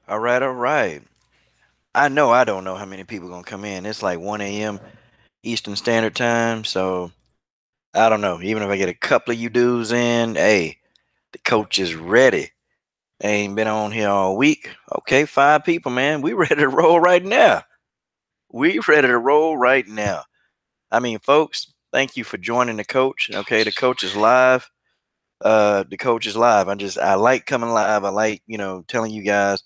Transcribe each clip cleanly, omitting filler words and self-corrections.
All right, all right. I know I don't know how many people gonna come in. It's like 1 a.m. Eastern Standard Time, so I don't know. Even if I get a couple of you dudes in, hey, the coach is ready. Ain't been on here all week. Okay, 5 people, man. We ready to roll right now. We ready to roll right now. I mean, folks, thank you for joining the coach. Okay, the coach is live. The coach is live. I like coming live. I like, telling you guys,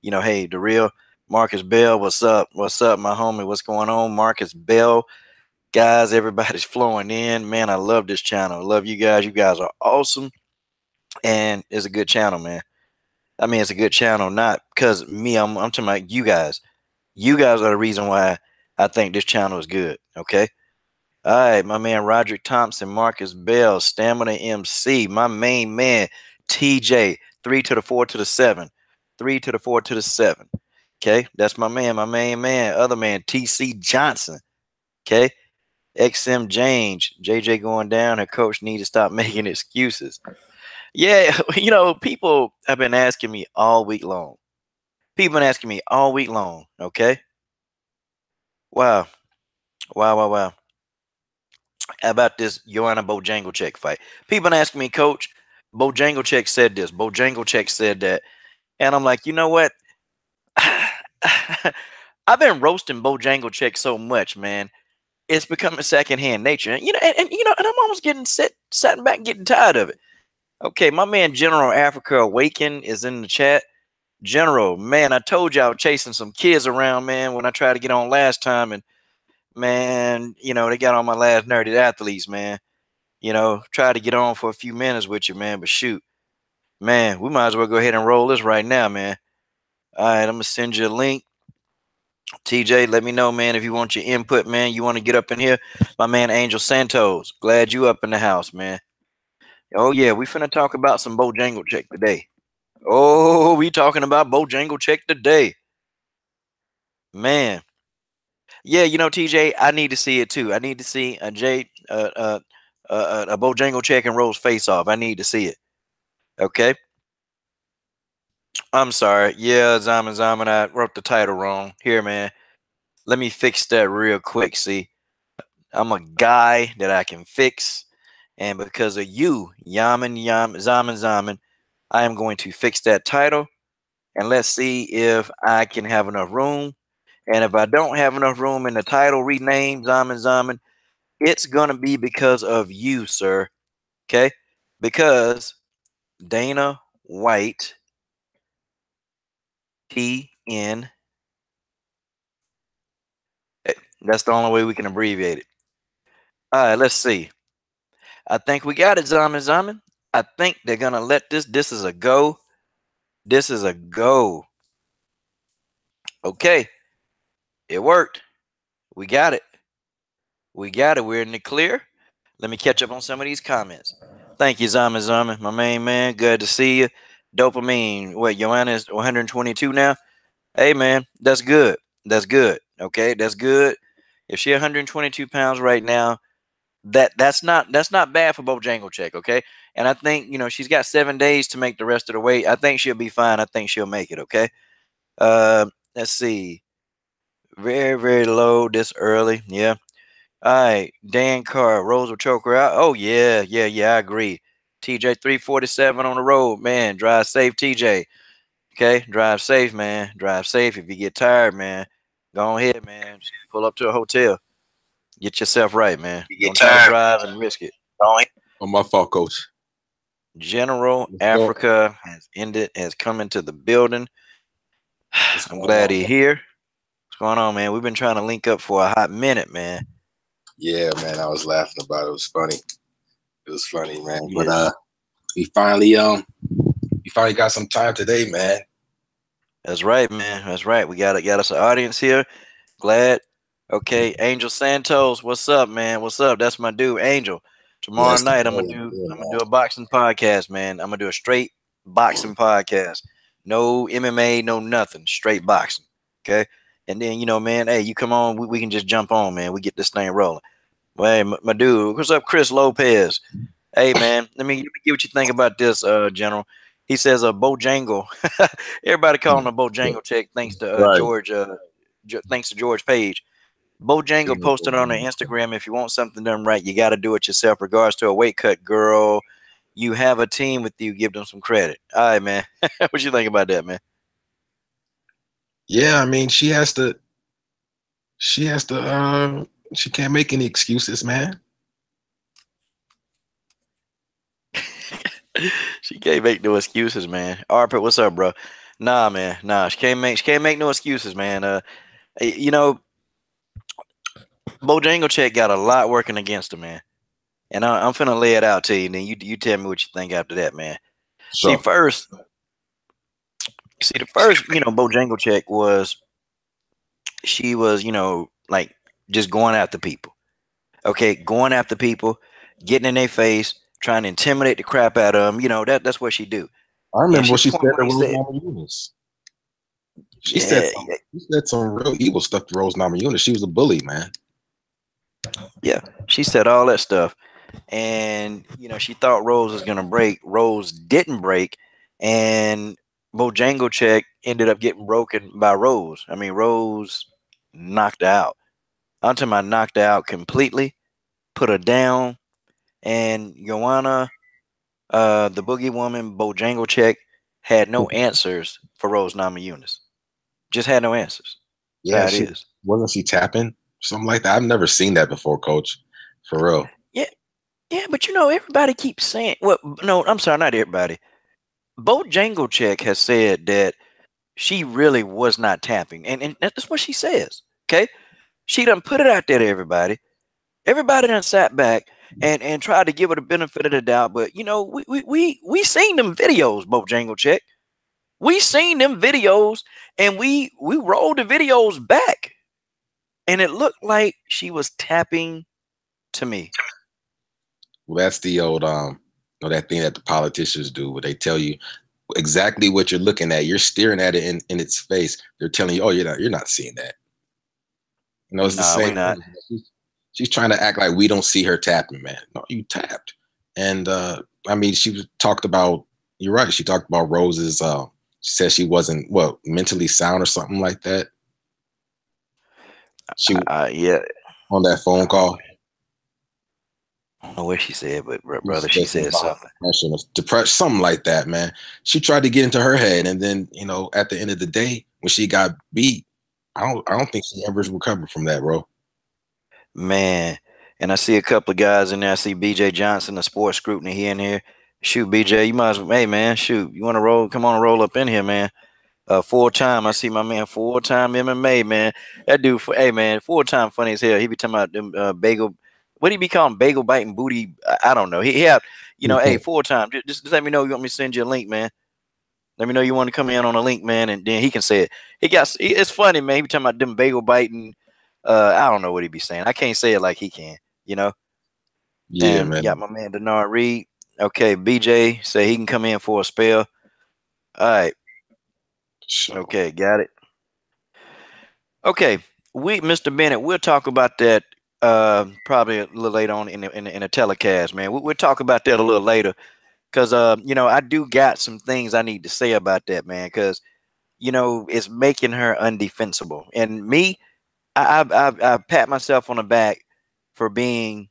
hey, the real Marcus Bell, what's up? What's up, my homie? What's going on? Marcus Bell. Guys, everybody's flowing in. Man, I love this channel. I love you guys. You guys are awesome. And it's a good channel, man. I mean, it's a good channel, not because me, I'm talking about you guys. You guys are the reason why I think this channel is good. Okay. All right, my man Roderick Thompson, Marcus Bell, Stamina MC, my main man TJ, 3 to the 4 to the 7, 3 to the 4 to the 7. Okay, that's my man, my main man, other man TC Johnson. Okay, XM James, JJ going down. Her coach need to stop making excuses. Yeah, people have been asking me all week long. People been asking me all week long. Okay, wow, wow, wow, wow. About this Joanna Bojanglecheck fight. People been asking me, Coach, Bojanglecheck said this. Bojanglecheck said that. And I'm like, you know what? I've been roasting Bojanglecheck so much, man. It's becoming secondhand nature. And I'm almost getting sitting back and getting tired of it. Okay, my man General Africa Awaken is in the chat. General, man, I told you I was chasing some kids around, man, when I tried to get on last time. And man, they got on my last nerdy athletes, man. Try to get on for a few minutes with you, man. But shoot, man, we might as well go ahead and roll this right now, man. All right, I'm gonna send you a link. TJ, let me know, man, if you want your input, man. You want to get up in here, my man Angel Santos. Glad you up in the house, man. Oh yeah, we finna talk about some Bojanglecheck today. Oh, we talking about Bojanglecheck today, man. Yeah, TJ, I need to see it too. I need to see a Bojanglecheck and Rose face off. I need to see it. Okay. I'm sorry. Yeah, Zaman, I wrote the title wrong. Here, man. Let me fix that real quick. See, I'm a guy that I can fix. And because of you, Zaman, I am going to fix that title. And let's see if I can have enough room. And if I don't have enough room in the title rename, Zaman, it's going to be because of you, sir. Okay? Because Dana White, TN, that's the only way we can abbreviate it. All right, let's see. I think we got it, Zaman. I think they're gonna let this. This is a go. This is a go. Okay, it worked. We got it. We got it. We're in the clear. Let me catch up on some of these comments. Thank you, Zaman, my main man. Good to see you. Dopamine. What? Joanna is 122 now. Hey, man, that's good. That's good. Okay, that's good. If she 122 pounds right now, that's not bad for Bojanglecheck, okay? And I think she's got 7 days to make the rest of the weight. I think she'll be fine. I think she'll make it, okay? Let's see. Very very low this early, yeah. All right, Dan Carr, Rose will choke her out. Oh yeah, yeah, yeah. I agree. TJ 347 on the road, man. Drive safe, TJ. Okay, drive safe, man. Drive safe. If you get tired, man, go ahead, man. Just pull up to a hotel. Get yourself right, man. You get Don't try to tired. drive and risk it. On my fault, coach. General What's going, Africa has come into the building. what's I'm going glad on, he's man? here. What's going on, man? We've been trying to link up for a hot minute, man. Yeah, man. I was laughing about it. It was funny. It was funny, man. But Yeah, we finally got some time today, man. that's right, man. That's right. We got us an audience here. Glad. Okay, Angel Santos, what's up, man? What's up? That's my dude, Angel. Tomorrow Yes, night, yeah, I'm gonna do a boxing podcast, man. I'm gonna do a straight boxing podcast. No MMA, no nothing. Straight boxing. Okay. And then man, hey, you come on, we can just jump on, man. We get this thing rolling. Well, hey, my dude, what's up, Chris Lopez? Hey, man, let me get what you think about this, General. He says Bojangle. Everybody calling him Bojangle check thanks to Right. George. Thanks to George Page. Bojangle posted on her Instagram, if you want something done right, you got to do it yourself. Regards to a weight cut, girl. You have a team with you. Give them some credit. All right, man. What you think about that, man? Yeah, I mean, she has to. She has to. She can't make any excuses, man. She can't make no excuses, man. Arpit, what's up, bro? Nah, man. Nah, she can't make no excuses, man. You know, Bojangles got a lot working against her, man. And I'm finna lay it out to you. And then you tell me what you think after that, man. See, Sure. first, the first, Bojangles was she was, like just going after people. Okay, going after people, getting in their face, trying to intimidate the crap out of them. That's what she do. I And remember she what she point said to blank Rose said, Namajunas. yeah, She said some real evil stuff to Rose Namajunas. She was a bully, man. yeah. She said all that stuff. And she thought Rose was gonna break. Rose didn't break, and Bojangles ended up getting broken by Rose. I mean, Rose knocked her out. I'm talking about knocked her out completely, put her down, and Joanna, the boogie woman, Bojangles had no answers for Rose Namajunas. Just had no answers. That's Yeah, how it she is. wasn't she tapping something like that. I've never seen that before, Coach. For real. Yeah, yeah, but everybody keeps saying, well, no, I'm sorry, not everybody. Bojangles has said that she really was not tapping. And that's what she says. Okay. She done put it out there to everybody. Everybody done sat back and tried to give her the benefit of the doubt. But we seen them videos, Bojangles. We seen them videos and we rolled the videos back. And it looked like she was tapping to me. Well, that's the old that thing that the politicians do where they tell you exactly what you're looking at. You're staring at it in its face. They're telling you, oh, you're not seeing that. It's the Nah, we same not. thing. She's trying to act like we don't see her tapping, man. No, you tapped. And I mean, talked about, you're right. She talked about Rose's, she said she wasn't, mentally sound or something like that. She, Yeah. on that phone call. I don't know what she said, but She brother, she said something said about something. depression, something like that, man. She tried to get into her head. And then, at the end of the day, when she got beat, I don't think she ever recovered from that, bro. Man, and I see a couple of guys in there. I see BJ Johnson, the sports scrutiny here and here. Shoot, BJ, you might as well, hey man, shoot. You want to roll? Come on and roll up in here, man. Full time. I see my man full time MMA, man. That dude, hey man, full time funny as hell. He be talking about them bagel. What he be calling bagel biting booty? I don't know. He have, hey, full time. Just let me know you want me to send you a link, man. Let me know you want to come in on a link, man, and then he can say it. It's funny, man. He be talking about them bagel biting. I don't know what he be saying. I can't say it like he can, you know. Yeah, And got man. my man Denard Reed. Okay, BJ say he can come in for a spell. All right. So, Okay, got it. Okay, Mr. Bennett, we'll talk about that probably a little later on in the telecast, man. We'll talk about that a little later because I do got some things I need to say about that, man. Because it's making her undefensible, and me, I pat myself on the back for being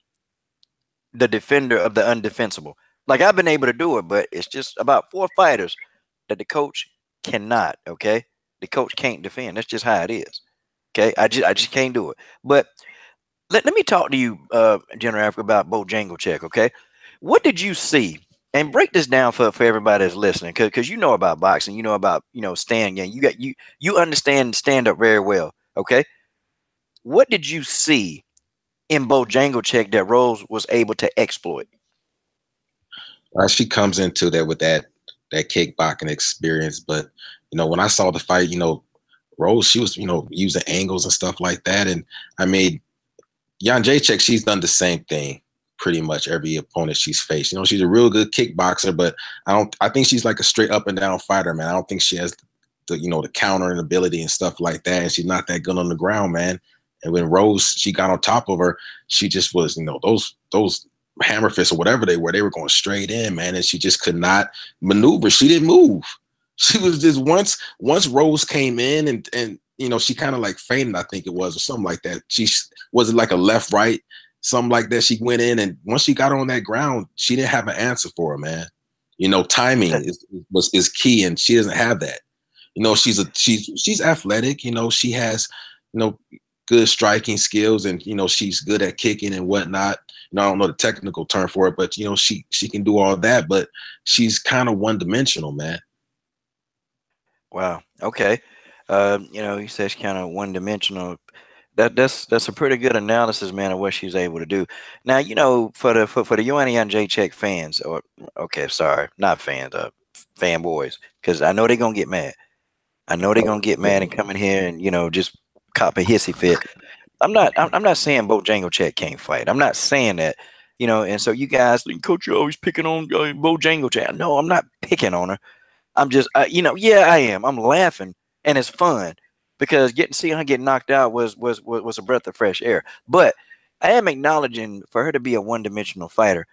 the defender of the undefensible. Like I've been able to do it, but it's just about four fighters that the coach cannot. Okay, the coach can't defend. That's just how it is. Okay, I just can't do it. But let me talk to you, General Africa, about Bojangles. Okay, what did you see? And break this down for everybody that's listening, because you know about boxing, you know about stand game. You understand stand up very well. Okay, what did you see in Bojangles that Rose was able to exploit? she comes into that with that kickboxing experience, but when I saw the fight, Rose, she was using angles and stuff like that, and I mean, Jedrzejczyk, she's done the same thing pretty much every opponent she's faced. She's a real good kickboxer, but I think she's like a straight up and down fighter, man. I don't think she has the countering ability and stuff like that. And she's not that good on the ground, man. And when Rose, she got on top of her, she just was, those hammer fists or whatever they were going straight in, man, and she just could not maneuver. She didn't move. She was just once Rose came in and she kind of like fainted, I think it was, or something like that. She was it like a left right, something like that. She went in, and once she got on that ground, she didn't have an answer for her, man. Timing is key, and she doesn't have that. She's athletic. She has good striking skills, and she's good at kicking and whatnot. I don't know the technical term for it, but she can do all that, but she's kind of one dimensional, man. Wow. Okay. You said she's kind of one dimensional. That's a pretty good analysis, man, of what she's able to do. Now, for the Joanna Jedrzejczyk fans, or okay, sorry, not fans, fanboys, because I know they're gonna get mad. I know they're gonna get mad and come in here and just cop a hissy fit. I'm not saying Bojangles can't fight. I'm not saying that. And so you guys, Coach, you're always picking on Bojangles. No, I'm not picking on her. I'm just, yeah, I am. I'm laughing, and it's fun because seeing her get knocked out was a breath of fresh air. But I am acknowledging for her to be a one-dimensional fighter.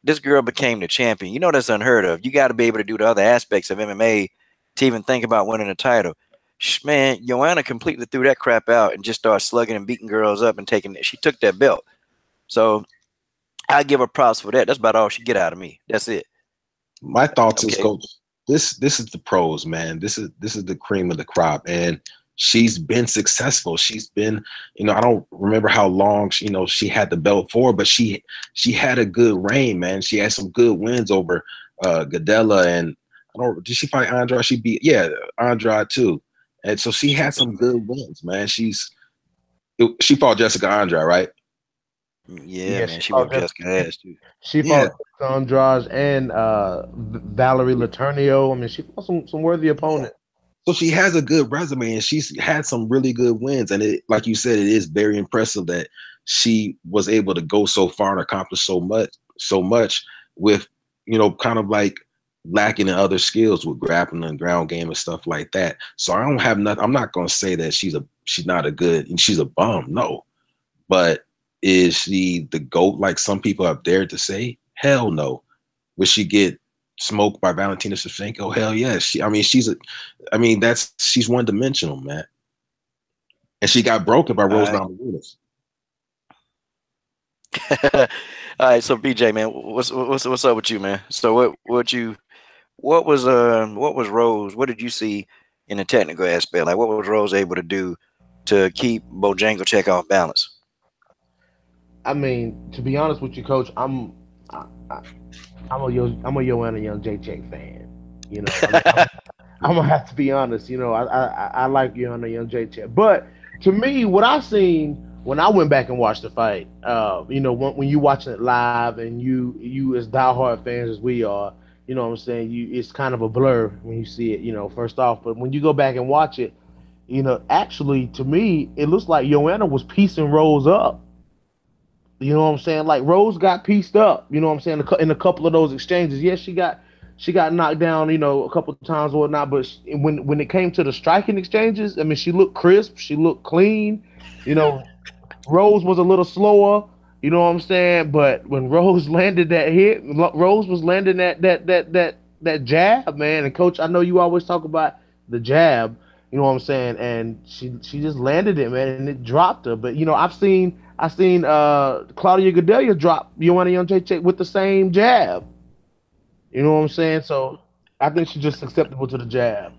This girl became the champion. That's unheard of. You got to be able to do the other aspects of MMA to even think about winning a title. Man, Joanna completely threw that crap out and just started slugging and beating girls up and taking it. She took that belt. So I give her props for that. That's about all she get out of me. That's it. My thoughts is, Coach, this is the pros, man. This is the cream of the crop, and she's been successful. She's been, I don't remember how long she had the belt for, but she had a good reign, man. She had some good wins over Gadella, and did she fight Andrade? She beat Andrade too, and so she had some good wins, man. She fought Jessica Andrade, right? Yeah, man, she whooped Jessica ass too. She fought Andrade and Valerie Letourneau. I mean, she fought some worthy opponents. So she has a good resume, and she's had some really good wins. And it, like you said, it is very impressive that she was able to go so far and accomplish so much with, kind of like lacking in other skills with grappling and ground game and stuff like that. So I don't have nothing. I'm not going to say that she's not a good, and she's a bum. No, but is she the GOAT like some people have dared to say? Hell no. Would she get smoked by Antonina Shevchenko? Hell yes. She's one dimensional, man. And she got broken by Rose Namajunas. All right, so BJ, man, what's up with you, man? So what was Rose? What did you see in the technical aspect? Like, what was Rose able to do to keep Bojangles off balance? I mean, to be honest with you, Coach, I'm a Joanna Jedrzejczyk fan. I'm gonna have to be honest. I like Joanna Jedrzejczyk, but to me, what I seen when I went back and watched the fight, when you watching it live and you as diehard fans as we are, what I'm saying, it's kind of a blur when you see it. First off, but when you go back and watch it, actually to me, it looks like Joanna was piecing Rose up. You know what I'm saying? Like Rose got pieced up. You know what I'm saying? In a couple of those exchanges, yes, she got knocked down. A couple of times or whatnot. But when it came to the striking exchanges, I mean, she looked crisp. She looked clean. Rose was a little slower. You know what I'm saying? But when Rose landed that hit, Rose was landing that jab, man. And Coach, I know you always talk about the jab. You know what I'm saying? And she just landed it, man, and it dropped her. But I've seen Claudia Gadelha drop Joanna Jedrzejczyk with the same jab. You know what I'm saying? So I think she's just acceptable to the jab.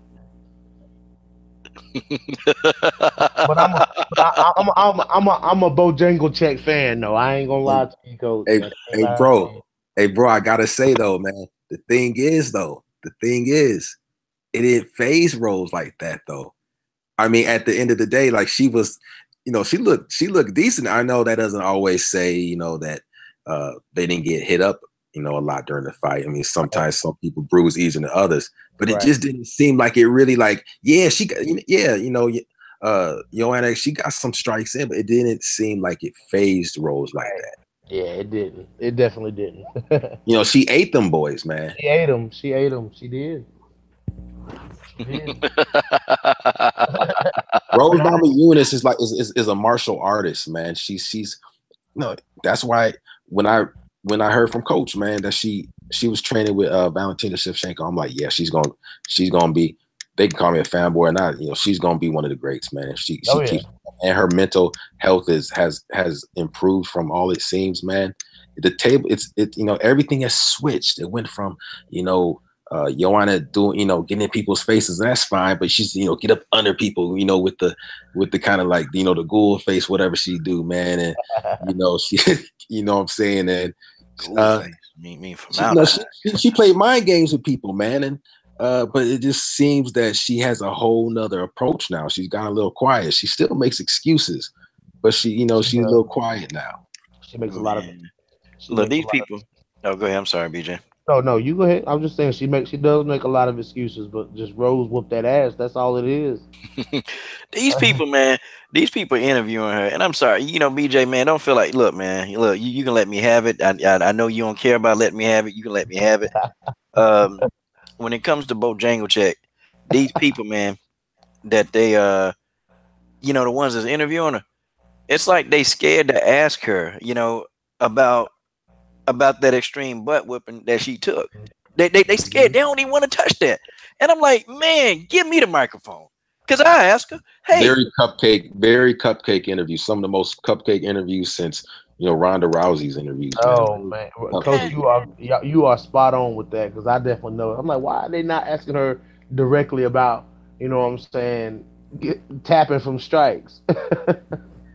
But I'm a Bojangles fan, though. I ain't gonna lie to you, Coach. Hey, bro, I gotta say though, man. The thing is, it didn't phase Rose like that, though. I mean, at the end of the day, like she was, she looked decent. I know that doesn't always say, that they didn't get hit up, a lot during the fight. I mean, sometimes some people bruise easier than others, but it just didn't seem like it really Joanna, she got some strikes in, but it didn't seem like it phased Rose like that. Yeah, it didn't. It definitely didn't. She ate them boys, man. She ate them. She did. Rose Namajunas is a martial artist, man. She's that's why when I when I heard from Coach, man, that she was training with Valentina Shevchenko, I'm like, yeah, she's gonna be. They can call me a fanboy or not. You know, she's gonna be one of the greats, man. She keeps, and her mental health has improved from all it seems, man. The table, you know, everything has switched. It went from, you know, Joanna doing, you know, getting in people's faces, that's fine, but she's, you know, get up under people, you know, with the kind of like, you know, the ghoul face, whatever she do, man, and you know, she, you know what I'm saying, and she played mind games with people, man, and but it just seems that she has a whole nother approach now. She's got a little quiet. She still makes excuses, but she, you know, she's a little quiet now. She makes a lot of. Look, these people. Oh, go ahead. I'm sorry, BJ. No, you go ahead. I'm just saying she does make a lot of excuses, but just Rose whoop that ass. That's all it is. These people, man. These people interviewing her, and I'm sorry, you know, BJ, man, don't feel like. Look, man, look, you can let me have it. I know you don't care about letting me have it. You can let me have it. When it comes to Jedrzejczyk, these people, man, that they you know, the ones that's interviewing her, it's like they scared to ask her, you know, about that extreme butt whipping that she took. They scared. They don't even want to touch that. And I'm like, man, give me the microphone. Because I ask her, hey. Very cupcake interview. Some of the most cupcake interviews since, you know, Ronda Rousey's interviews. Oh, man. Coach, you are spot on with that, because I definitely know it. I'm like, why are they not asking her directly about, you know what I'm saying, tapping from strikes?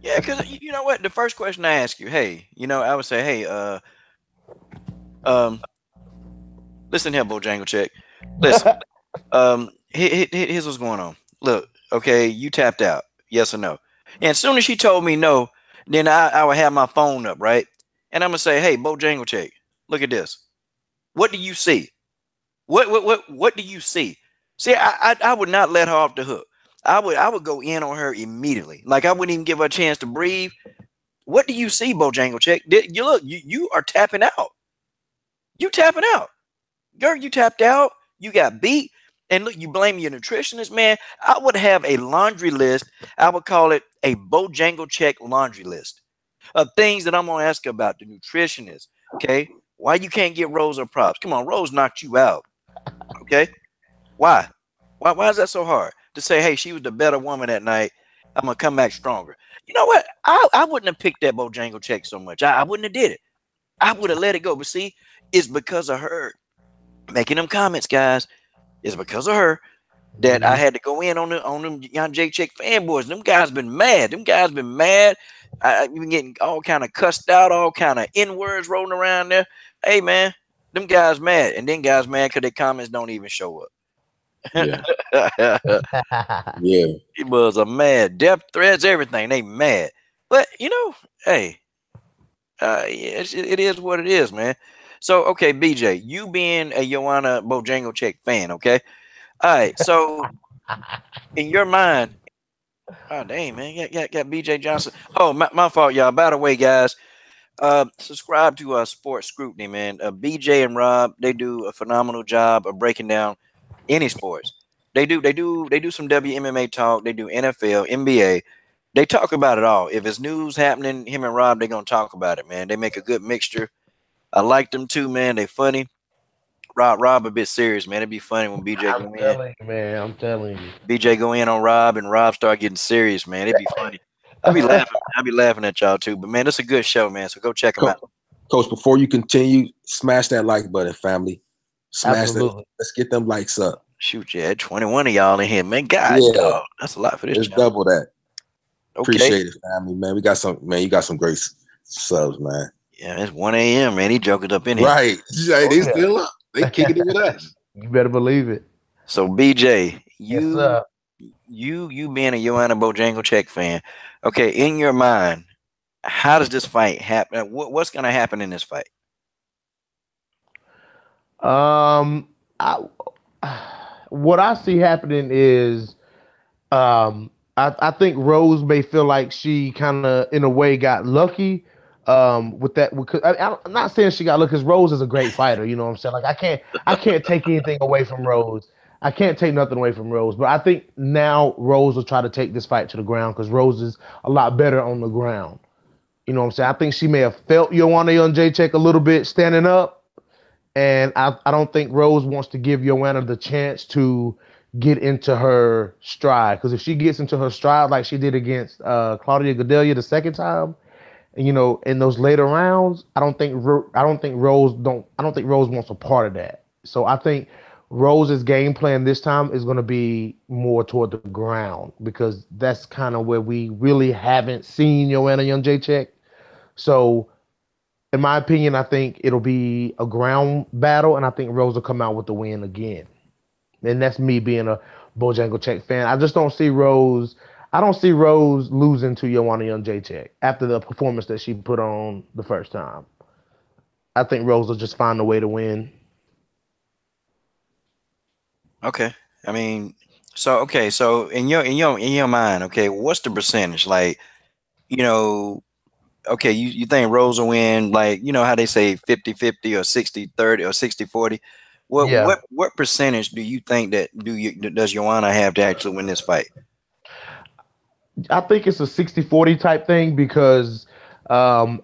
Yeah, because you know what? The first question I ask you, hey, you know, I would say, hey, listen here, Jedrzejczyk. Listen, here's what's going on. Look, okay, you tapped out, yes or no? And as soon as she told me no, then I would have my phone up, right? And I'm gonna say, hey, Jedrzejczyk, look at this. What do you see? What do you see? See, I would not let her off the hook. I would go in on her immediately. Like I wouldn't even give her a chance to breathe. What do you see, Jedrzejczyk? You look, you are tapping out. You tapping out. Girl, you tapped out. You got beat. And look, you blame your nutritionist, man. I would have a laundry list. I would call it a Jedrzejczyk laundry list of things that I'm gonna ask about the nutritionist. Okay, why you can't get Rose her props? Come on, Rose knocked you out. Okay, why? Why is that so hard to say? Hey, she was the better woman that night. I'm gonna come back stronger. You know what? I wouldn't have picked that Jedrzejczyk so much. I wouldn't have did it. I would have let it go. But see, it's because of her making them comments, guys. It's because of her that I had to go in on them young Jedrzejczyk fanboys. Them guys been mad. I've been getting all kind of cussed out, all kind of N-words rolling around there. Hey, man, them guys mad. And then guys mad because their comments don't even show up. Yeah. Yeah. People are mad. Death threats, everything. They mad. But, you know, hey, it is what it is, man. So, okay, BJ, you being a Joanna Jedrzejczyk fan, okay? All right, so in your mind, oh, dang, man, got BJ Johnson. Oh, my fault, y'all. By the way, guys, subscribe to Sports Scrutiny, man. BJ and Rob, they do a phenomenal job of breaking down any sports. They do some WMMA talk. They do NFL, NBA. They talk about it all. If it's news happening, him and Rob, they're gonna talk about it, man. They make a good mixture. I like them too, man. They funny. Rob a bit serious, man. It'd be funny when BJ go in. Man, I'm telling you. BJ go in on Rob and Rob start getting serious, man. It'd be funny. I'd be laughing. I'd be laughing at y'all too. But man, it's a good show, man. So go check them out. Coach, before you continue, smash that like button, family. Smash that. Let's get them likes up. Shoot, yeah, 21 of y'all in here, man. God, dog, that's a lot for this. Let's double that. Okay. Appreciate it, family, man. We got some, man. You got some great subs, man. Yeah, it's 1 a.m., man. He joking up in here. Right. They still up. They kicking it with us. You better believe it. So, BJ, you being a Joanna Jedrzejczyk fan, okay, in your mind, how does this fight happen? What's going to happen in this fight? What I see happening is, I think Rose may feel like she kind of, in a way, got lucky. With that, because I'm not saying she got lucky, because Rose is a great fighter. You know what I'm saying? Like I can't take anything away from Rose. I can't take nothing away from Rose. But I think now Rose will try to take this fight to the ground, because Rose is a lot better on the ground. You know what I'm saying? I think she may have felt Joanna Jedrzejczyk a little bit standing up, and I don't think Rose wants to give Joanna the chance to get into her stride. Because if she gets into her stride like she did against Claudia Gadelha the second time, and in those later rounds, I don't think Rose wants a part of that. So I think Rose's game plan this time is going to be more toward the ground because that's kind of where we really haven't seen Joanna Jedrzejczyk. So in my opinion, I think it'll be a ground battle, and I think Rose will come out with the win again. And that's me being a Bojangles fan. I just don't see Rose. I don't see Rose losing to Joanna Jedrzejczyk after the performance that she put on the first time. I think Rose will just find a way to win. Okay. I mean, so okay, so in your mind, okay, what's the percentage? Like, you know, okay, you think Rose will win, like, how they say 50-50 or 60-30 or 60-40? What Yeah, what what percentage do you think that does Joanna have to actually win this fight? I think it's a 60-40 type thing because um,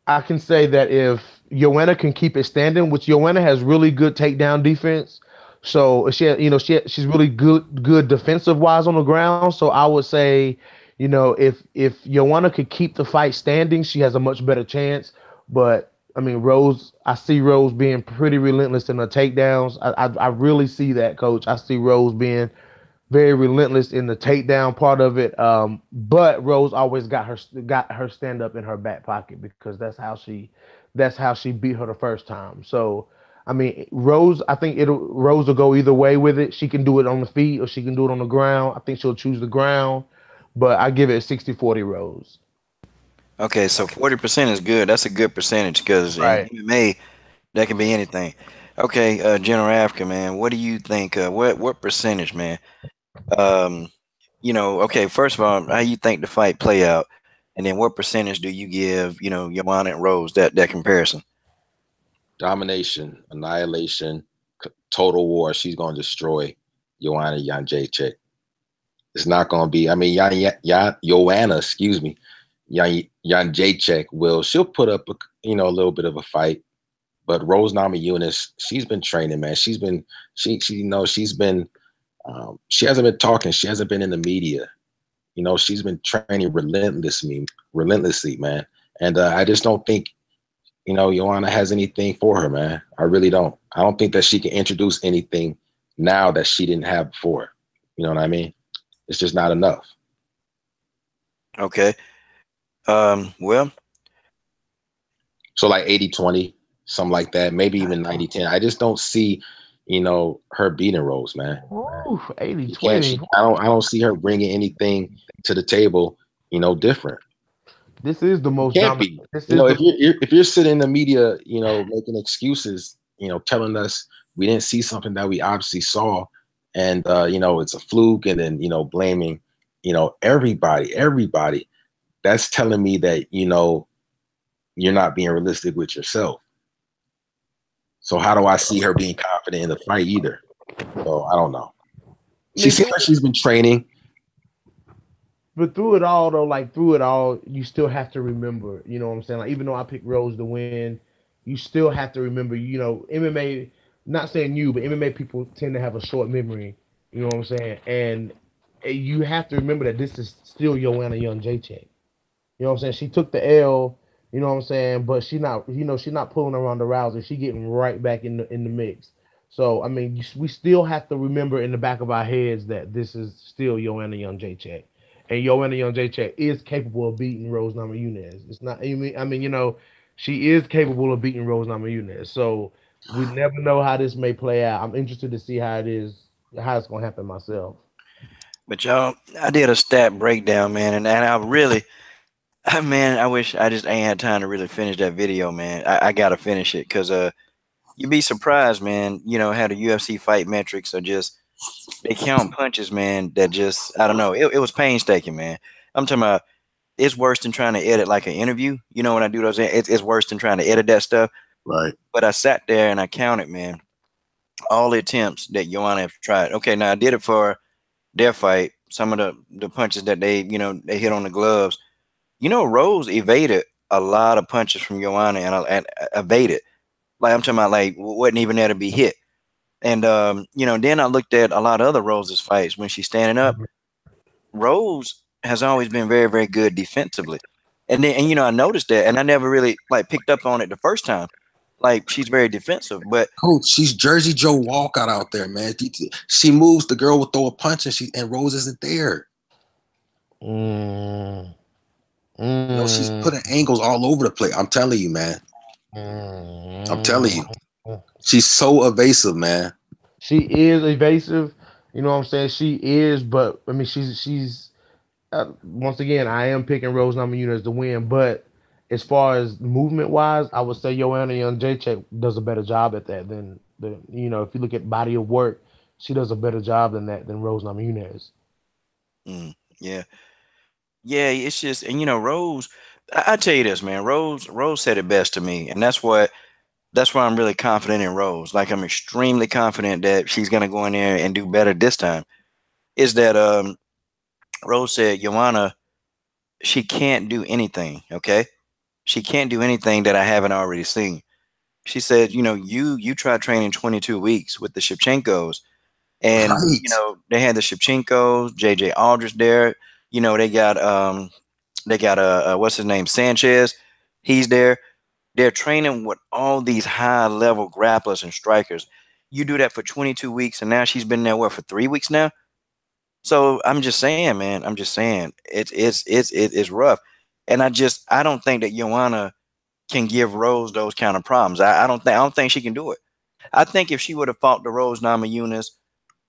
I can say that if Joanna can keep it standing, which Joanna has really good takedown defense. So she's really good defensive wise on the ground. So I would say, if Joanna could keep the fight standing, she has a much better chance. But I mean, I see Rose being pretty relentless in her takedowns. I really see that, Coach. I see Rose being very relentless in the takedown part of it. But Rose always got her stand up in her back pocket because that's how she beat her the first time. So I mean, Rose will go either way with it. She can do it on the feet or she can do it on the ground. I think she'll choose the ground, but I give it a 60-40 Rose. Okay, so 40% is good. That's a good percentage because in Right. MMA that can be anything. Okay, General Africa, man, what do you think? What percentage, man? Um, okay, first of all, how you think the fight play out, and then what percentage do you give, Joanna and Rose, that comparison? Domination, annihilation, total war. She's going to destroy Joanna Jedrzejczyk. It's not going to be. I mean, Joanna, excuse me, Jedrzejczyk she'll put up a little bit of a fight, but Rose Namajunas, she's been training, man. She's been she hasn't been talking. She hasn't been in the media. She's been training relentlessly, man. And I just don't think Joanna has anything for her, man. I really don't. I don't think that she can introduce anything now that she didn't have before. You know what I mean? It's just not enough. Okay. Well, So like 80-20, something like that, maybe even 90-10. I just don't see, her beating Rose, man. Ooh, She can't. 80-20. I don't see her bringing anything to the table, different. This is the It most can't dominant. be. This is the If you're sitting in the media, making excuses, telling us we didn't see something that we obviously saw, and it's a fluke, and then blaming, everybody. That's telling me that you're not being realistic with yourself. So how do I see her being confident in the fight either? So I don't know. I She mean, seems like she's been training. But through it all, though, like through it all, you still have to remember. You know what I'm saying? Like even though I picked Rose to win, you still have to remember. MMA. Not saying you, but MMA people tend to have a short memory. You know what I'm saying? And you have to remember that this is still Joanna Young Jacek. You know what I'm saying? She took the L. You know what I'm saying? But she's not pulling around the Rousey. She getting right back in the mix. So I mean, we still have to remember in the back of our heads that this is still Joanna Young Jacek, and Joanna Young Jacek is capable of beating Rose Namajunas. It's not. I mean, she is capable of beating Rose Namajunas. So we never know how this may play out. I'm interested to see how it's gonna happen myself. but y'all, I did a stat breakdown, man, and I really, man, I wish I just ain't had time to really finish that video, man. I gotta finish it because you'd be surprised, man. How the UFC fight metrics are just they count punches, man. That just I don't know. It was painstaking, man. I'm talking about it's worse than trying to edit like an interview. When I do those, it's worse than trying to edit that stuff. Right. But I sat there and I counted, man, all the attempts that Joanna have tried. Okay, now I did it for their fight. Some of the punches that they hit on the gloves. Rose evaded a lot of punches from Joanna and evaded. Like I'm talking about, like wasn't even there to be hit. And then I looked at a lot of other Rose's fights when she's standing up. Rose has always been very, very good defensively. And then, I noticed that, and I never really like picked up on it the first time. Like she's very defensive, but Coach, she's Jersey Joe Walcott out there, man. She moves, the girl will throw a punch, and Rose isn't there. Mm. She's putting angles all over the place. I'm telling you, man. I'm telling you, she's so evasive, man. She is evasive. You know what I'm saying? She is, but I mean, she's once again, I am picking Rose Namajunas to win, but as far as movement wise, I would say Joanna Young Jacek does a better job at that than if you look at body of work, she does a better job than that than Rose Namajunas. Yeah, yeah. It's just, and Rose. I tell you this, man. Rose said it best to me, and that's why I'm really confident in Rose. Like I'm extremely confident that she's gonna go in there and do better this time. Is that Rose said Joanna, she can't do anything. Okay, she can't do anything that I haven't already seen. She said, you tried training 22 weeks with the Shevchenkos, and Right. they had the Shevchenkos, JJ Aldrich there. They got what's his name, Sanchez. He's there. They're training with all these high level grapplers and strikers. You do that for 22 weeks, and now she's been there for 3 weeks now. So I'm just saying, man. I'm just saying it's rough, and I don't think that Joanna can give Rose those kind of problems. I don't think she can do it. I think if she would have fought the Rose Namajunas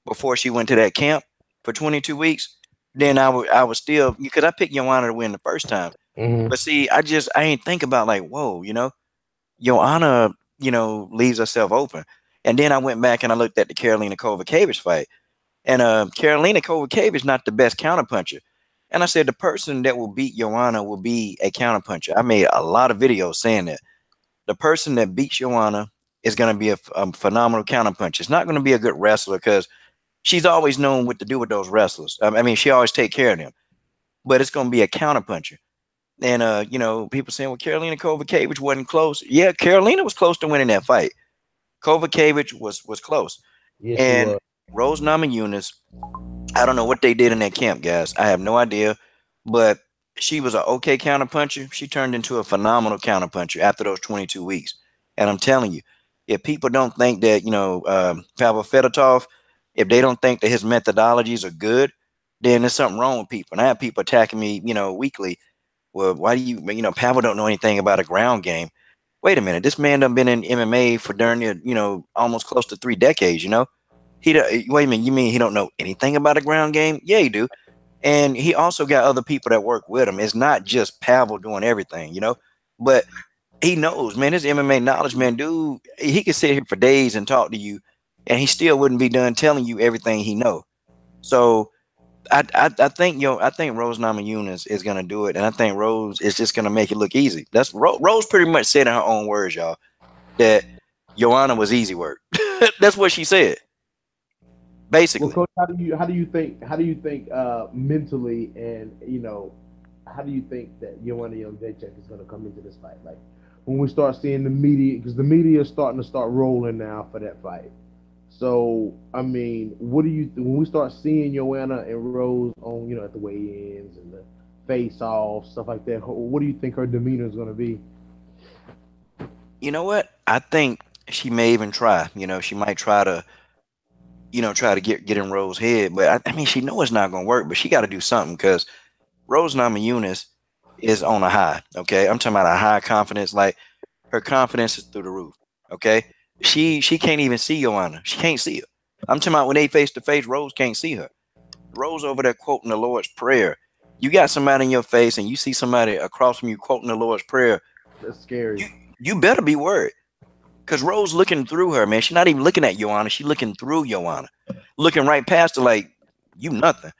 before she went to that camp for 22 weeks, then I would still, because I picked Joanna to win the first time. Mm-hmm. But see, I ain't think about like, whoa, Joanna, leaves herself open. And then I went back and I looked at the Karolina Kowalkiewicz fight. And Karolina Kowalkiewicz not the best counterpuncher. And I said the person that will beat Joanna will be a counterpuncher. I made a lot of videos saying that. The person that beats Joanna is going to be a phenomenal counterpuncher. It's not going to be a good wrestler because she's always known what to do with those wrestlers. I mean, she always take care of them. But it's going to be a counterpuncher. And people saying, well, Karolina Kowalkiewicz wasn't close. Yeah, Karolina was close to winning that fight. Kowalkiewicz was close. Yes, she And was. Rose Namajunas, I don't know what they did in that camp, guys. I have no idea. But she was an okay counterpuncher. She turned into a phenomenal counterpuncher after those 22 weeks. And I'm telling you, if people don't think that, Pavel Fedotov, if they don't think that his methodologies are good, then there's something wrong with people. And I have people attacking me, weekly. Well, why do Pavel don't know anything about a ground game? Wait a minute. This man done been in MMA for darn near, almost close to 3 decades, wait a minute, you mean he don't know anything about a ground game? Yeah, he do. And he also got other people that work with him. It's not just Pavel doing everything, but he knows, man, his MMA knowledge, man, dude, he could sit here for days and talk to you and he still wouldn't be done telling you everything he know. So I think Rose Namajunas is gonna do it, and I think Rose is just gonna make it look easy. That's Rose pretty much said in her own words, y'all, that Joanna was easy work. That's what she said. Well, Basically, coach, how do you think mentally, and how do you think that Joanna Young Jacek is going to come into this fight? Like when we start seeing the media, because the media is starting to start rolling now for that fight. So I mean, what do you when we start seeing Joanna and Rose on at the weigh-ins and the face-off stuff like that? What do you think her demeanor is going to be? you know what? I think she may even try. She might try to get in Rose's head, but I mean, she know it's not gonna work. But she got to do something because Rose Namajunas is on a high. Okay, I'm talking about a high confidence. Like her confidence is through the roof. Okay, she can't even see Joanna. She can't see her. I'm talking about when they face to face. Rose can't see her. Rose over there quoting the Lord's prayer. You got somebody in your face, and you see somebody across from you quoting the Lord's prayer. That's scary. You you better be worried because Rose looking through her, man. She's not even looking at Joanna. She's looking through Joanna, looking right past her, like you nothing.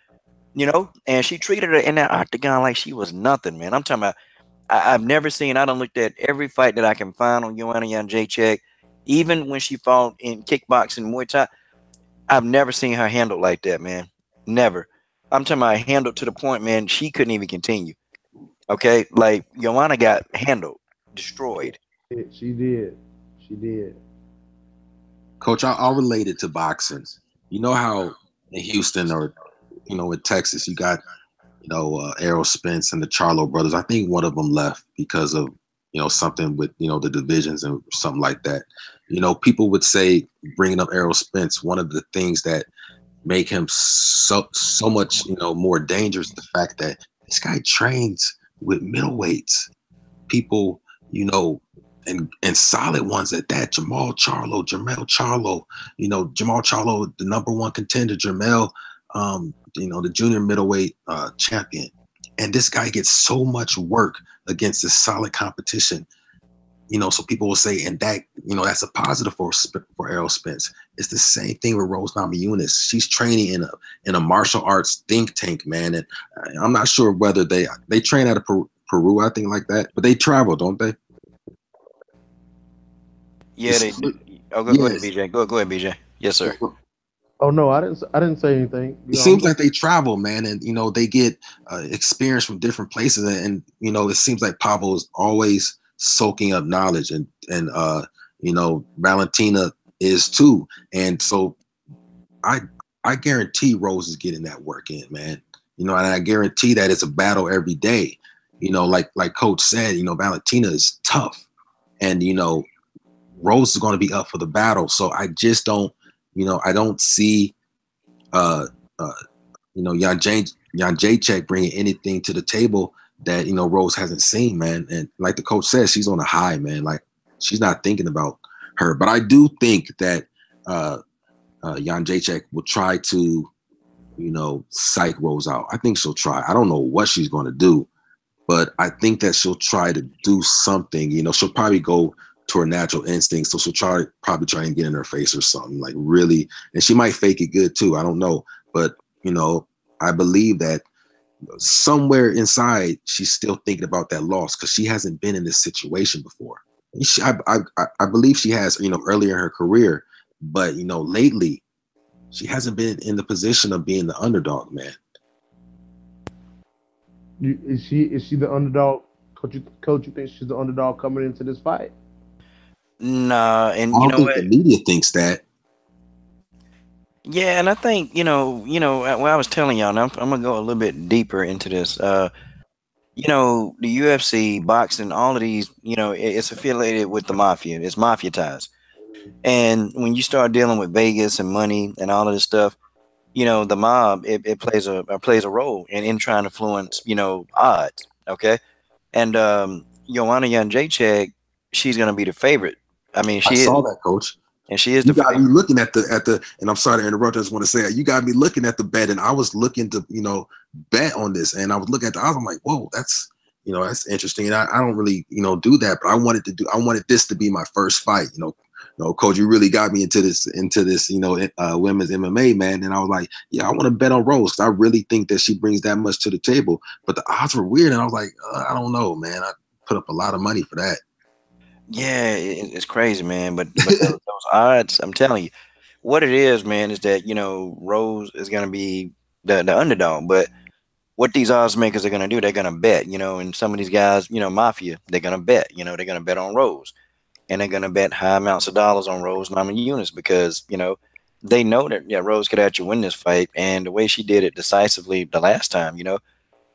And she treated her in that octagon like she was nothing, man. I'm talking about. I've never seen. I done looked at every fight that I can find on Joanna Jacek, even when she fought in kickboxing, Muay Thai. I've never seen her handled like that, man. Never. I'm talking about handled to the point, man. She couldn't even continue. Okay, like Joanna got handled, destroyed. She did. She did. Coach, I'll relate it to boxing. You know how in Houston or in Texas, you got Errol Spence and the Charlo brothers. I think one of them left because of something with the divisions and something like that. People would say, bringing up Errol Spence, one of the things that make him so much more dangerous, the fact that this guy trains with middleweights, people, and solid ones at that. Jermell Charlo, Jermell Charlo, the number one contender, Jermell, the junior middleweight champion. And this guy gets so much work against this solid competition. So people will say, and that, that's a positive for Errol Spence. It's the same thing with Rose Namajunas. She's training in a martial arts think tank, man. And I'm not sure whether they train out of Peru, I think, like that, but they travel, don't they? Yeah, they do. Oh, go ahead, BJ. Go ahead, BJ. Yes, sir. Oh no, I didn't say anything. It seems like they travel, man, and they get experience from different places, and it seems like Pablo is always soaking up knowledge, and Valentina is too, and so I guarantee Rose is getting that work in, man. And I guarantee that it's a battle every day. Like Coach said, Valentina is tough, and Rose is going to be up for the battle. So I just don't, I don't see, Jedrzejczyk bringing anything to the table that Rose hasn't seen, man. And like the coach says, she's on a high, man. Like she's not thinking about her. But I do think that Jedrzejczyk will try to, psych Rose out. I think she'll try. I don't know what she's going to do, but I think that she'll try to do something. She'll probably go to her natural instincts. So she'll probably try and get in her face or something, like really. And she might fake it good too. I don't know. But, I believe that somewhere inside, she's still thinking about that loss because she hasn't been in this situation before. I believe she has, earlier in her career. But, lately, she hasn't been in the position of being the underdog, man. Is she the underdog? Coach, you think she's the underdog coming into this fight? Nah, and I don't think the media thinks that. Yeah, and I think well, I was telling y'all, and I'm gonna go a little bit deeper into this. The UFC, boxing, all of these, it's affiliated with the mafia. It's mafia ties, and when you start dealing with Vegas and money and all of this stuff, the mob it plays a role in trying to influence odds. Okay, and Joanna Jedrzejczyk, she's gonna be the favorite. I mean, I saw that, Coach. And she is you got me looking at the and I'm sorry to interrupt. I just want to say you got me looking at the bet, and I was looking to bet on this, and I was looking at the odds. I'm like, whoa, that's that's interesting. And I don't really do that, but I wanted this to be my first fight. Coach, you really got me into this women's MMA, man. And I was like, yeah, I want to bet on Rose because I really think that she brings that much to the table. But the odds were weird, and I was like, I don't know, man. I put up a lot of money for that. Yeah, it's crazy, man. But those odds, I'm telling you, what it is, man, is that Rose is gonna be the underdog. But what these odds makers are gonna do, they're gonna bet, and some of these guys, mafia, they're gonna bet, they're gonna bet on Rose, and they're gonna bet high amounts of dollars on Rose Namajunas because they know that Rose could actually win this fight, and the way she did it decisively the last time,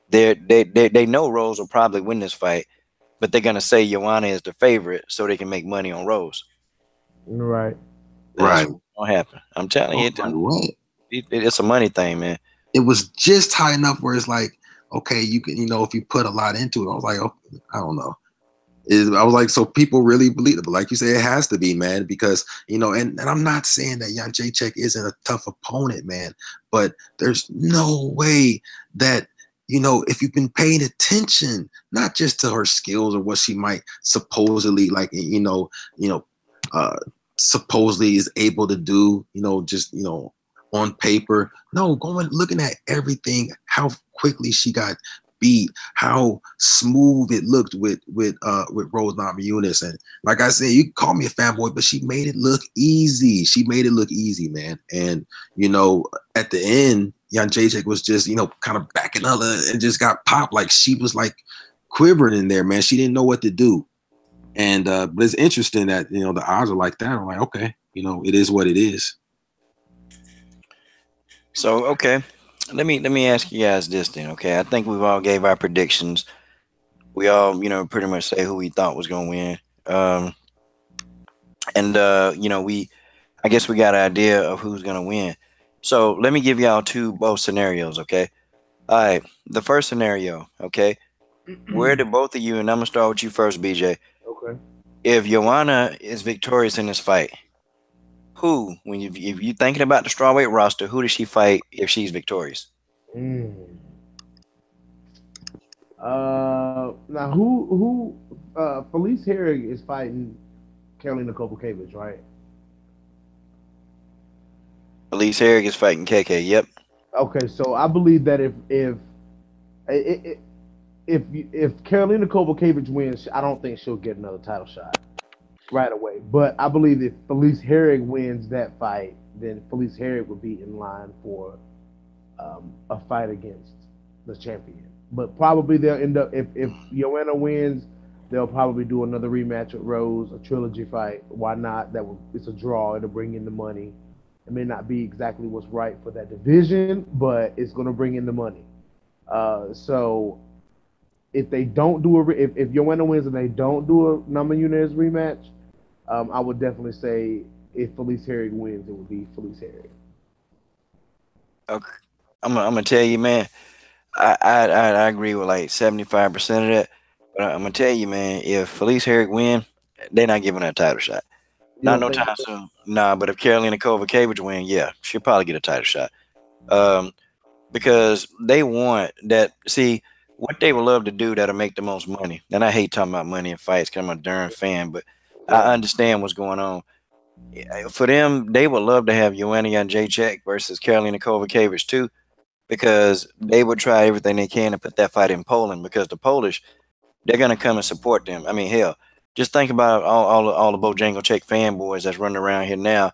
they know Rose will probably win this fight. But they're gonna say Joanna is the favorite so they can make money on Rose. Right. That's what's gonna happen. I'm telling you, it's a money thing, man. It was just high enough where it's like, okay, you can, if you put a lot into it. I was like, oh, I don't know. I was like, so people really believe it. But like you say, it has to be, man, because, and I'm not saying that Jedrzejczyk isn't a tough opponent, man, but there's no way that, if you've been paying attention, not just to her skills or what she might supposedly supposedly is able to do, just, on paper. No, looking at everything, how quickly she got beat, how smooth it looked with Rose Namajunas. And like I said, you can call me a fanboy, but she made it look easy. She made it look easy, man. And, at the end, Jedrzejczyk was just, kind of backing up and just got popped. Like she was like quivering in there, man. She didn't know what to do. And but it's interesting that the odds are like that. I'm like, okay, it is what it is. So okay, let me ask you guys this then. Okay, I think we've all gave our predictions. We all pretty much say who we thought was gonna win. And I guess we got an idea of who's gonna win. So let me give y'all both scenarios. Okay. All right. The first scenario. Okay. Where do both of you, and I'm gonna start with you first, BJ. Okay. If Joanna is victorious in this fight, if you thinking about the strawweight roster, who does she fight if she's victorious? Mm. Now Felice Herrig is fighting Karolina Kowalkiewicz, right? Elise Herrig is fighting KK. Yep. Okay, so I believe that if Karolina Kowalkiewicz wins, I don't think she'll get another title shot right away. But I believe if Felice Herrig wins that fight, then Felice Herrig would be in line for a fight against the champion. But probably they'll end up if Joanna wins, they'll probably do another rematch with Rose, a trilogy fight. Why not? It's a draw. It'll bring in the money. It may not be exactly what's right for that division, but it's going to bring in the money. So if they don't do if Joanna wins and they don't do a Namajunas rematch, I would definitely say if Felice Herrig wins, it would be Felice Herrig. Okay. I'm gonna tell you, man. I agree with like 75% of that. But I'm gonna tell you, man. If Felice Herrig win, they're not giving her a title shot. You Not don't no think time so? soon. Nah, but if Karolina Kowalkiewicz win, yeah, she'll probably get a title shot. Because they want that. See, what they would love to do that'll make the most money. And I hate talking about money in fights because I'm a darn fan, but Yeah. I understand what's going on. For them, they would love to have Joanna Jedrzejczyk versus Karolina Kowalkiewicz too, because they would try everything they can to put that fight in Poland. Because the Polish, they're gonna come and support them. I mean, hell, just think about all the Bojangles fanboys that's running around here now,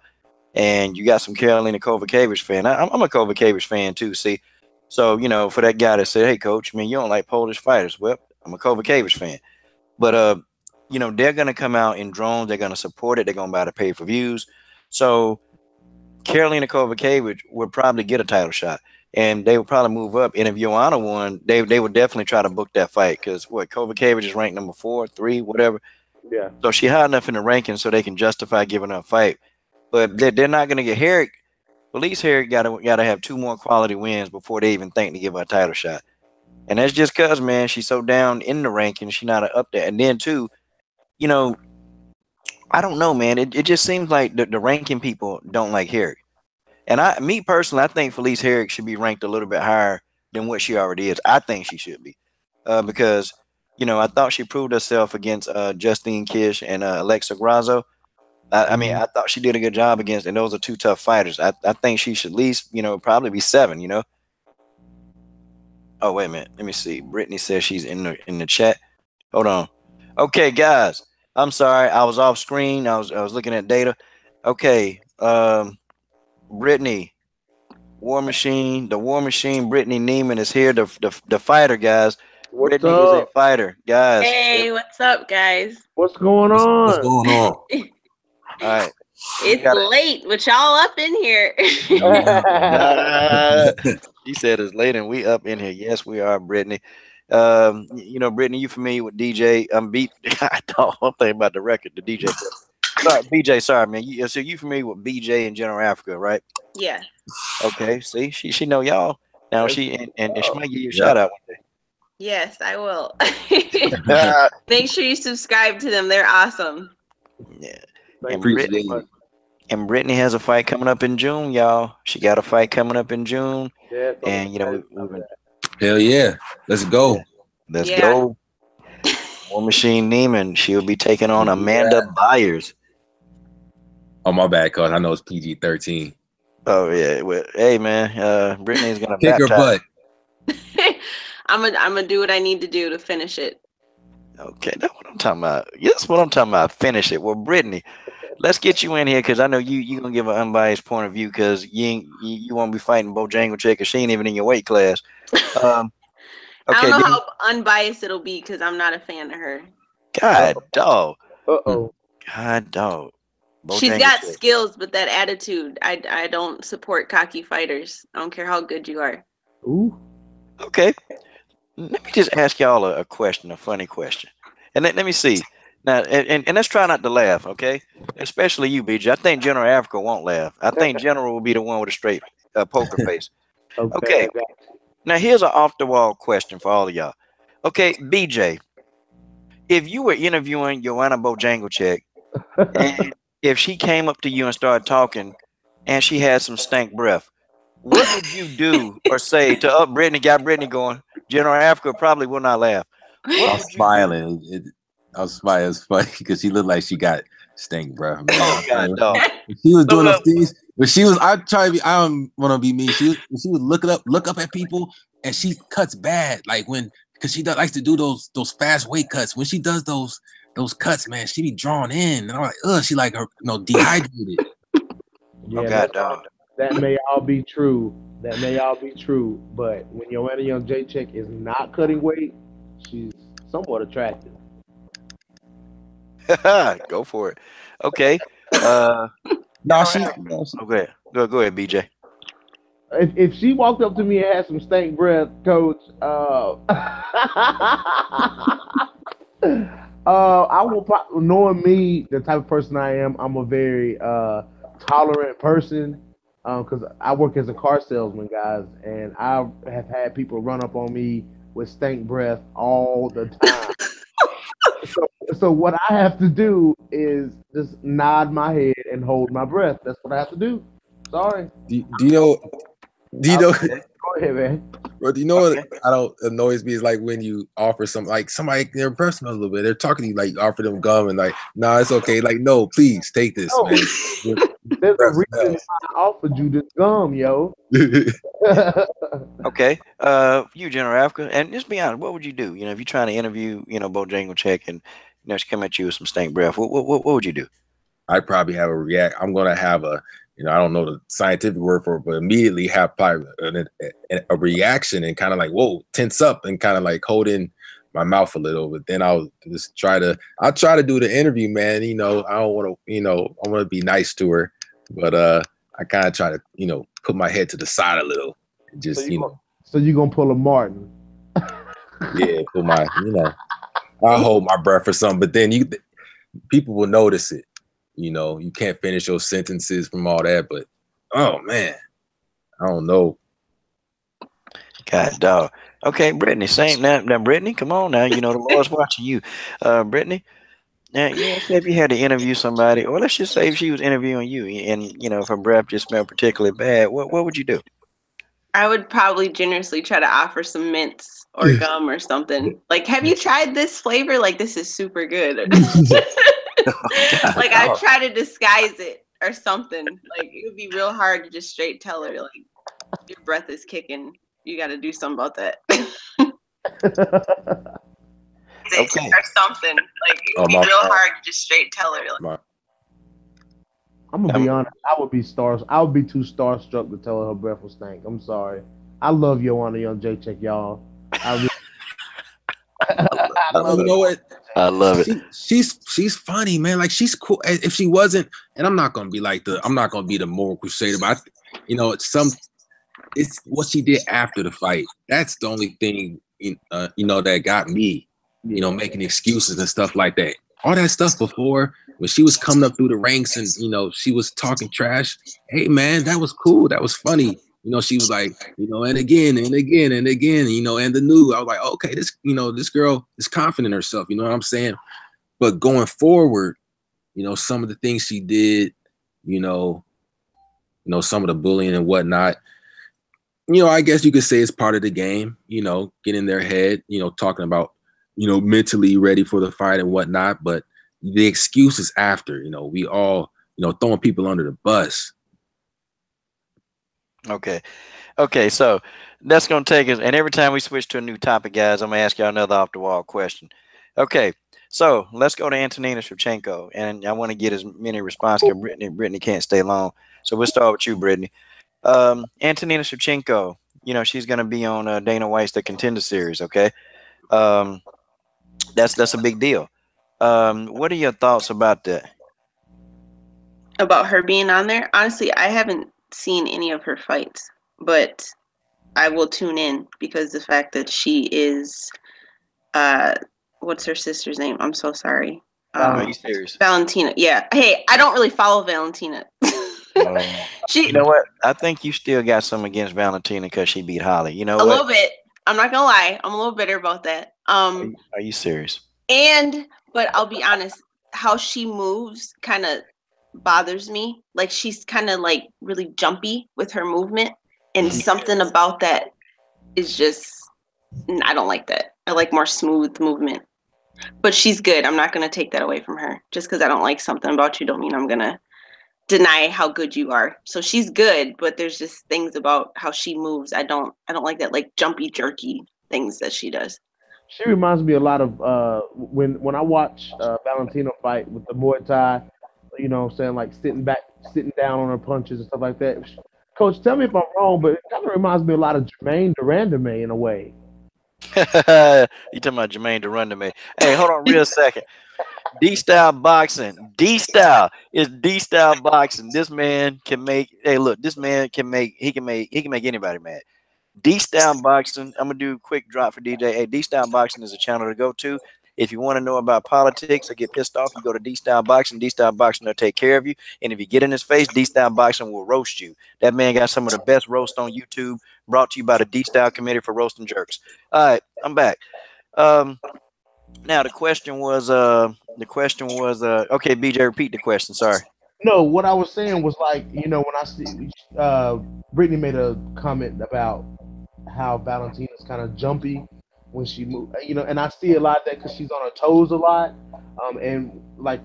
and you got some Karolina Kowalkiewicz fan. I'm a Kowalkiewicz fan too. See, so for that guy that said, "Hey, coach, I mean, you don't like Polish fighters." Well, I'm a Kowalkiewicz fan, but they're gonna come out in drones. They're gonna support it. They're gonna buy the pay-per-views. So Karolina Kowalkiewicz would probably get a title shot, and they would probably move up. And if Joanna won, they would definitely try to book that fight because Kowalkiewicz is ranked number 4, 3, whatever. Yeah. So she high enough in the rankings so they can justify giving her a fight. But they're not going to get Herrig. Felice Herrig gotta have 2 more quality wins before they even think to give her a title shot. And that's just cause, man, she's so down in the rankings, she's not up there. And then too, you know, I don't know, man. It just seems like the ranking people don't like Herrig. And me personally, I think Felice Herrig should be ranked a little bit higher than what she already is. I think she should be, because I thought she proved herself against Justine Kish and Alexa Grasso. I mean, I thought she did a good job against, and those are 2 tough fighters. I think she should at least, probably be 7. Oh, wait a minute, let me see. Brittany says she's in the chat. Hold on. Okay, guys, I'm sorry, I was off screen. I was looking at data. Okay, Brittany. The War Machine, Brittany Neiman is here. The fighter, guys. What's Brittany is a up? fighter, guys. Hey, what's up, guys? What's going What's on? going on? All right. It's late, but y'all up in here. She said it's late and we up in here. Yes, we are, Brittany. Brittany, you familiar with DJ? I thought one thing about the record, the DJ. Sorry, BJ. Sorry, man. So you familiar with BJ in General Africa, right? Yeah. Okay. See, she know y'all. Now she might give you a Yep. shout out one day. Yes, I will. Make sure you subscribe to them. They're awesome. Yeah. Appreciate it. And Brittany has a fight coming up in June, y'all. She got a fight coming up in June. Yeah, And we've been, Hell yeah. Let's go. yeah. Let's Yeah. go. War Machine Neiman. She'll be taking on Amanda Byers. Oh, my bad, cuz I know it's PG-13. Oh yeah. Well, hey man, Brittany's gonna Kick her baptize. butt. I'm gonna do what I need to do to finish it. Okay, that's what I'm talking about. Yes, what I'm talking about. Finish it. Well, Brittany, let's get you in here because I know you gonna give an unbiased point of view because you won't be fighting Bojangles because she ain't even in your weight class. I don't know how unbiased it'll be because I'm not a fan of her. God, dog. Uh-oh. God, dog. She's got skills, but that attitude, I don't support cocky fighters. I don't care how good you are. Ooh. Okay. Let me just ask y'all a question, a funny question. And let me see. Now, and let's try not to laugh, okay? Especially you, BJ. I think General Africa won't laugh. I think General will be the one with a straight poker face. Okay. Now, here's an off-the-wall question for all of y'all. Okay, BJ, if you were interviewing Joanna Jedrzejczyk, and if she came up to you and started talking, and she had some stank breath, what would you do or say to Brittany? Got Brittany going. General Africa probably will not laugh. I was smiling. I was smiling. It's funny because she looked like she got stink, bro. Man. Oh God, dog. She was doing those things, but she was. I try to be. I don't want to be mean. She was look up at people, and she cuts bad. Like because she likes to do those fast weight cuts. When she does those cuts, man, she be drawn in, and I'm like, ugh. She like her, dehydrated. Yeah, oh God, dog. That may all be true. But when Joanna Jedrzejczyk is not cutting weight, she's somewhat attractive. Go for it. Okay. No, she. Okay. Go ahead, BJ. If she walked up to me and had some stank breath, Coach, I will. Knowing me, the type of person I am, I'm a very tolerant person. Because I work as a car salesman, guys, and I have had people run up on me with stank breath all the time. So what I have to do is just nod my head and hold my breath. That's what I have to do. Sorry. Do you know? Go ahead, man. Bro, do you know what I don't annoys me is like when you offer somebody they're personal a little bit. They're talking to you like offer them gum and like, nah, it's okay. Like, no, please take this, man. There's a reason I offered you this gum, yo. Okay. You, General Africa, and just be honest, what would you do? If you're trying to interview, Jedrzejczyk, and she come at you with some stank breath, what would you do? I'd probably have a react. I'm gonna have a, I don't know the scientific word for it, but immediately have probably a reaction and kind of like, whoa, tense up and kind of like hold in my mouth a little. But then I'll try to do the interview, man. I don't want to, I want to be nice to her, but I kind of try to, put my head to the side a little. And just, So you're gonna pull a Martin? Yeah, put my, I'll hold my breath or something. But then people will notice it. You can't finish your sentences from all that, but oh man, I don't know. God, dog. Okay, Brittany, same now. Now, Brittany, come on now. The Lord's watching you. Brittany, now, say if you had to interview somebody, or let's just say if she was interviewing you, and if her breath just smelled particularly bad, what would you do? I would probably generously try to offer some mints or gum or something. Like, have you tried this flavor? Like, this is super good. Like, I try to disguise it or something. Like, it would be real hard to just straight tell her, like, your breath is kicking. You got to do something about that. Okay. Or something. Like, it would be real hard to just straight tell her. Like, I'm gonna be honest. I would be too starstruck to tell her breath was stank. I'm sorry. I love Joanna Jedrzejczyk, y'all. You know what? I love it. She's funny, man. Like, she's cool. If she wasn't, and I'm not gonna be the moral crusader, but it's what she did after the fight. That's the only thing that got me, making excuses and stuff like that. All that stuff before, when she was coming up through the ranks and she was talking trash. Hey man, that was cool. That was funny. She was like, and again and again and again, and the new. I was like, okay, this girl is confident in herself. You know what I'm saying? But going forward, some of the things she did, some of the bullying and whatnot. I guess you could say it's part of the game. Get in their head. Talking about, mentally ready for the fight and whatnot. But the excuses after, we all, throwing people under the bus. Okay, so that's going to take us, and every time we switch to a new topic, guys, I'm going to ask y'all another off-the-wall question. Okay, so let's go to Antonina Shevchenko, and I want to get as many responses because Brittany can't stay long. So we'll start with you, Brittany. Antonina Shevchenko, she's gonna be on Dana White's The Contender Series. Okay, um, that's a big deal. What are your thoughts about that? About her being on there? Honestly, I haven't seen any of her fights, but I will tune in because the fact that she is what's her sister's name? I'm so sorry. Are you serious? Valentina. Yeah. Hey, I don't really follow Valentina. You know what? I think you still got some against Valentina because she beat Holly. You know a what? little bit. I'm not gonna lie. I'm a little bitter about that. Are you serious? But I'll be honest, how she moves kind of bothers me. Like she's kind of like really jumpy with her movement, and something about that is just I don't like that. I like more smooth movement. But she's good. I'm not gonna take that away from her. Just because I don't like something about you, don't mean I'm gonna deny how good you are. So she's good, but there's just things about how she moves. I don't like that like jumpy jerky things that she does. She reminds me a lot of when I watch Valentino fight with the Muay Thai. What I'm saying, like sitting down on her punches and stuff like that. Coach, tell me if I'm wrong, but it kind of reminds me a lot of Jermaine Durandame in a way. You talking about Jermaine Durandame? Hey, hold on, real second. D style boxing. D style is D style boxing. This man can make. Hey, look, this man can make. He can make anybody mad. D Style Boxing. I'm gonna do a quick drop for DJ. Hey, D Style Boxing is a channel to go to. If you want to know about politics or get pissed off, you go to D Style Boxing. D Style Boxing will take care of you. And if you get in his face, D Style Boxing will roast you. That man got some of the best roast on YouTube, brought to you by the D Style Committee for Roasting Jerks. All right, I'm back. Um, Now the question was okay, BJ, repeat the question. Sorry. No, what I was saying was like, when I see Brittany made a comment about how Valentina's kind of jumpy when she moves, and I see a lot of that because she's on her toes a lot, and like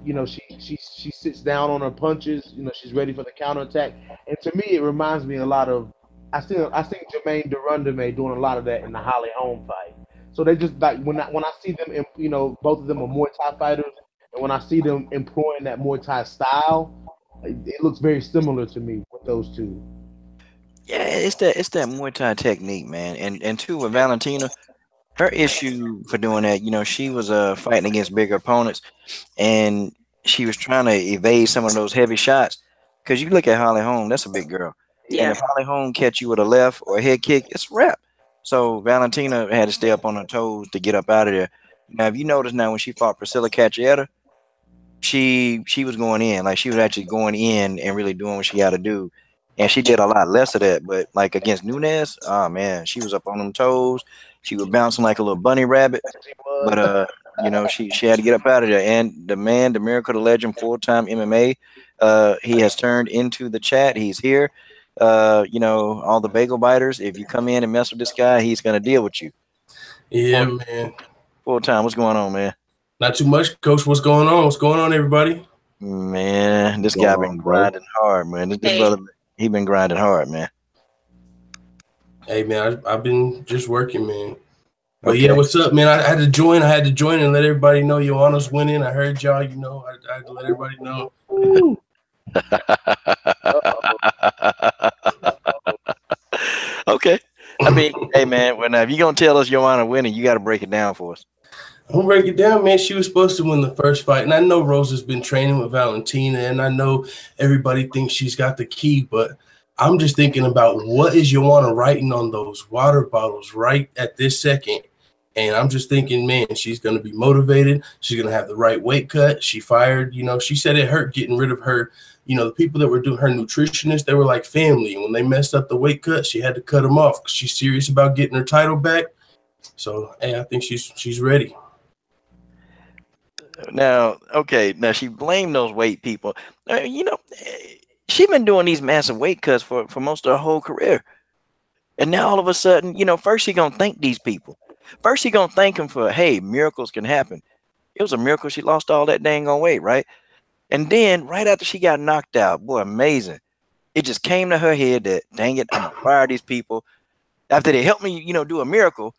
she sits down on her punches, she's ready for the counterattack, and to me it reminds me a lot of I seen Jermaine Durandame doing a lot of that in the Holly Holm fight. So they just like when I see them, both of them are Muay Thai fighters, and when I see them employing that Muay Thai style, it looks very similar to me with those two. Yeah, it's that Muay Thai technique, man. And two with Valentina, her issue for doing that, she was fighting against bigger opponents, and she was trying to evade some of those heavy shots. Because you look at Holly Holm, that's a big girl, and Yeah. if Holly Holm catch you with a left or a head kick, it's a wrap. So Valentina had to stay up on her toes to get up out of there. Now, if you notice now when she fought Priscilla Cachoeira, she was going in, like she was actually going in and really doing what she got to do, and she did a lot less of that. But like against Nunes, oh man, she was up on them toes. She was bouncing like a little bunny rabbit. She was. But she had to get up out of there. And the man, the miracle, the legend, full-time MMA, he has turned into the chat. He's here. All the bagel biters, if you come in and mess with this guy, he's gonna deal with you. Yeah, man. Full time. What's going on, man? Not too much, Coach. What's going on? What's going on, everybody? Man, this What's guy going been on, bro? grinding hard, man. This Hey. brother, he been grinding hard, man. Hey, man, I've been just working, man. But Okay. yeah, what's up, man? I had to join. And let everybody know Joanna's winning. I heard y'all. I had to let everybody know. Woo. Okay. I mean, hey man, when if you gonna tell us Joanna winning, you got to break it down for us. I'm gonna break it down, man. She was supposed to win the first fight, and I know Rose has been training with Valentina, and I know everybody thinks she's got the key, but I'm just thinking about what is Joanna writing on those water bottles right at this second. And I'm just thinking, man, she's going to be motivated. She's going to have the right weight cut. She fired, she said it hurt getting rid of her, the people that were doing her nutritionists, they were like family. And when they messed up the weight cut, she had to cut them off because she's serious about getting her title back. So, hey, I think she's ready. Now, okay, now she blamed those weight people. She been doing these massive weight cuts for most of her whole career. And now all of a sudden, first she gonna thank these people. First she gonna thank them for, hey, miracles can happen. It was a miracle she lost all that dang on weight, right? And then right after she got knocked out, boy, amazing. It just came to her head that, dang it, I'm gonna fire these people. After they helped me, do a miracle.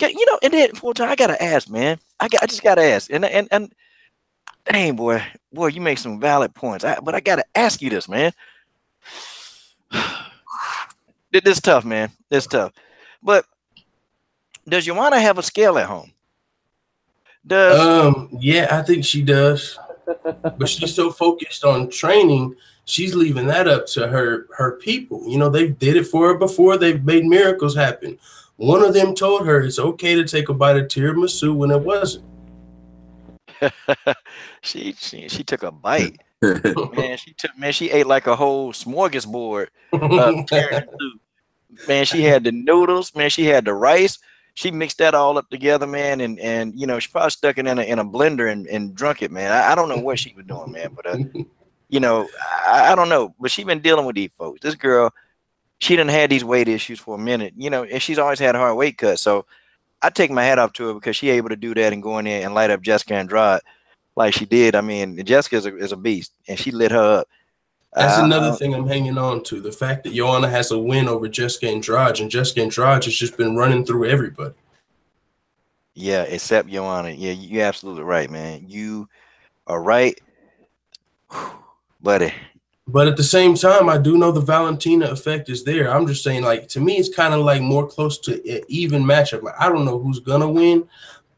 And then full time, I gotta ask, man. I just gotta ask. And dang, boy, you make some valid points. But I gotta ask you this, man. This tough, man. This tough. But does Joanna have a scale at home? Yeah, I think she does. But she's so focused on training, she's leaving that up to her people. You know, they did it for her before. They've made miracles happen. One of them told her it's okay to take a bite of tiramisu when it wasn't. she took a bite. Man, she ate like a whole smorgasbord of tiramisu. Man, she had the noodles, man, she had the rice. She mixed that all up together, man, and you know, she probably stuck it in a blender and drunk it, man. I don't know what she was doing, man, but you know, I don't know. But she been dealing with these folks. This girl, she done had these weight issues for a minute, you know, and she's always had hard weight cuts. So I take my hat off to her because she able to do that and go in there and light up Jessica Andrade like she did. I mean, Jessica is a beast, and she lit her up. That's another thing I'm hanging on to. The fact that Joanna has a win over Jessica Andrade, and Jessica Andrade has just been running through everybody. Yeah, except Joanna. Yeah, you're absolutely right, man. You are right, buddy. But at the same time, I do know the Valentina effect is there. I'm just saying, like, to me, it's kind of like more close to an even matchup. Like, I don't know who's gonna win,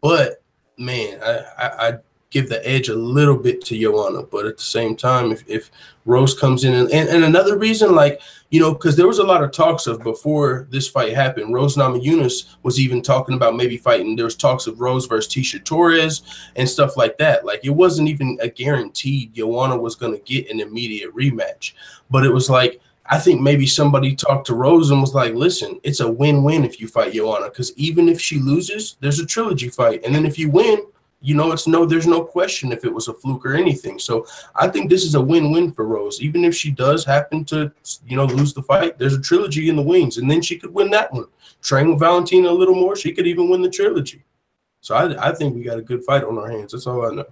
but man, I give the edge a little bit to Joanna. But at the same time, if Rose comes in and another reason, like, you know, because there was a lot of talks of before this fight happened, Rose Namajunas was even talking about maybe fighting. There was talks of Rose versus Tisha Torres and stuff like that. Like, it wasn't even a guaranteed Joanna was going to get an immediate rematch. But it was like, I think maybe somebody talked to Rose and was like, listen, it's a win-win if you fight Joanna, because even if she loses, there's a trilogy fight. And then if you win, you know, there's no question if it was a fluke or anything. So I think this is a win-win for Rose. Even if she does happen to, you know, lose the fight, there's a trilogy in the wings, and then she could win that one. Train with Valentina a little more, she could even win the trilogy. So I think we got a good fight on our hands. That's all I know.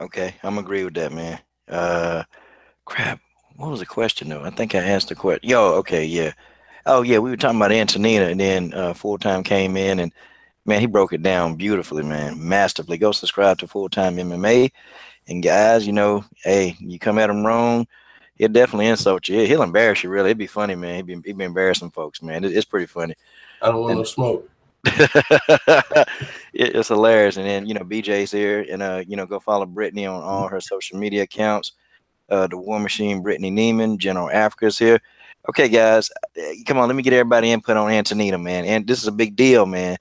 Okay, I'm agree with that, man. Crap. What was the question though? I think I asked the question. Yo, okay, yeah. Oh yeah, we were talking about Antonina, and then Full Time came in, and man, he broke it down beautifully, man, masterfully. Go subscribe to Full Time MMA, and guys, you know, hey, you come at him wrong, he'll definitely insult you. He'll embarrass you, really. It'd be funny, man. He'd be embarrassing folks, man. It's pretty funny. I don't want no smoke. It's hilarious. And then, you know, BJ's here, and you know, go follow Brittany on all her social media accounts. The War Machine, Brittany Neiman, General Africa's here. Okay, guys, come on, let me get everybody input on Antonina, man. And this is a big deal, man.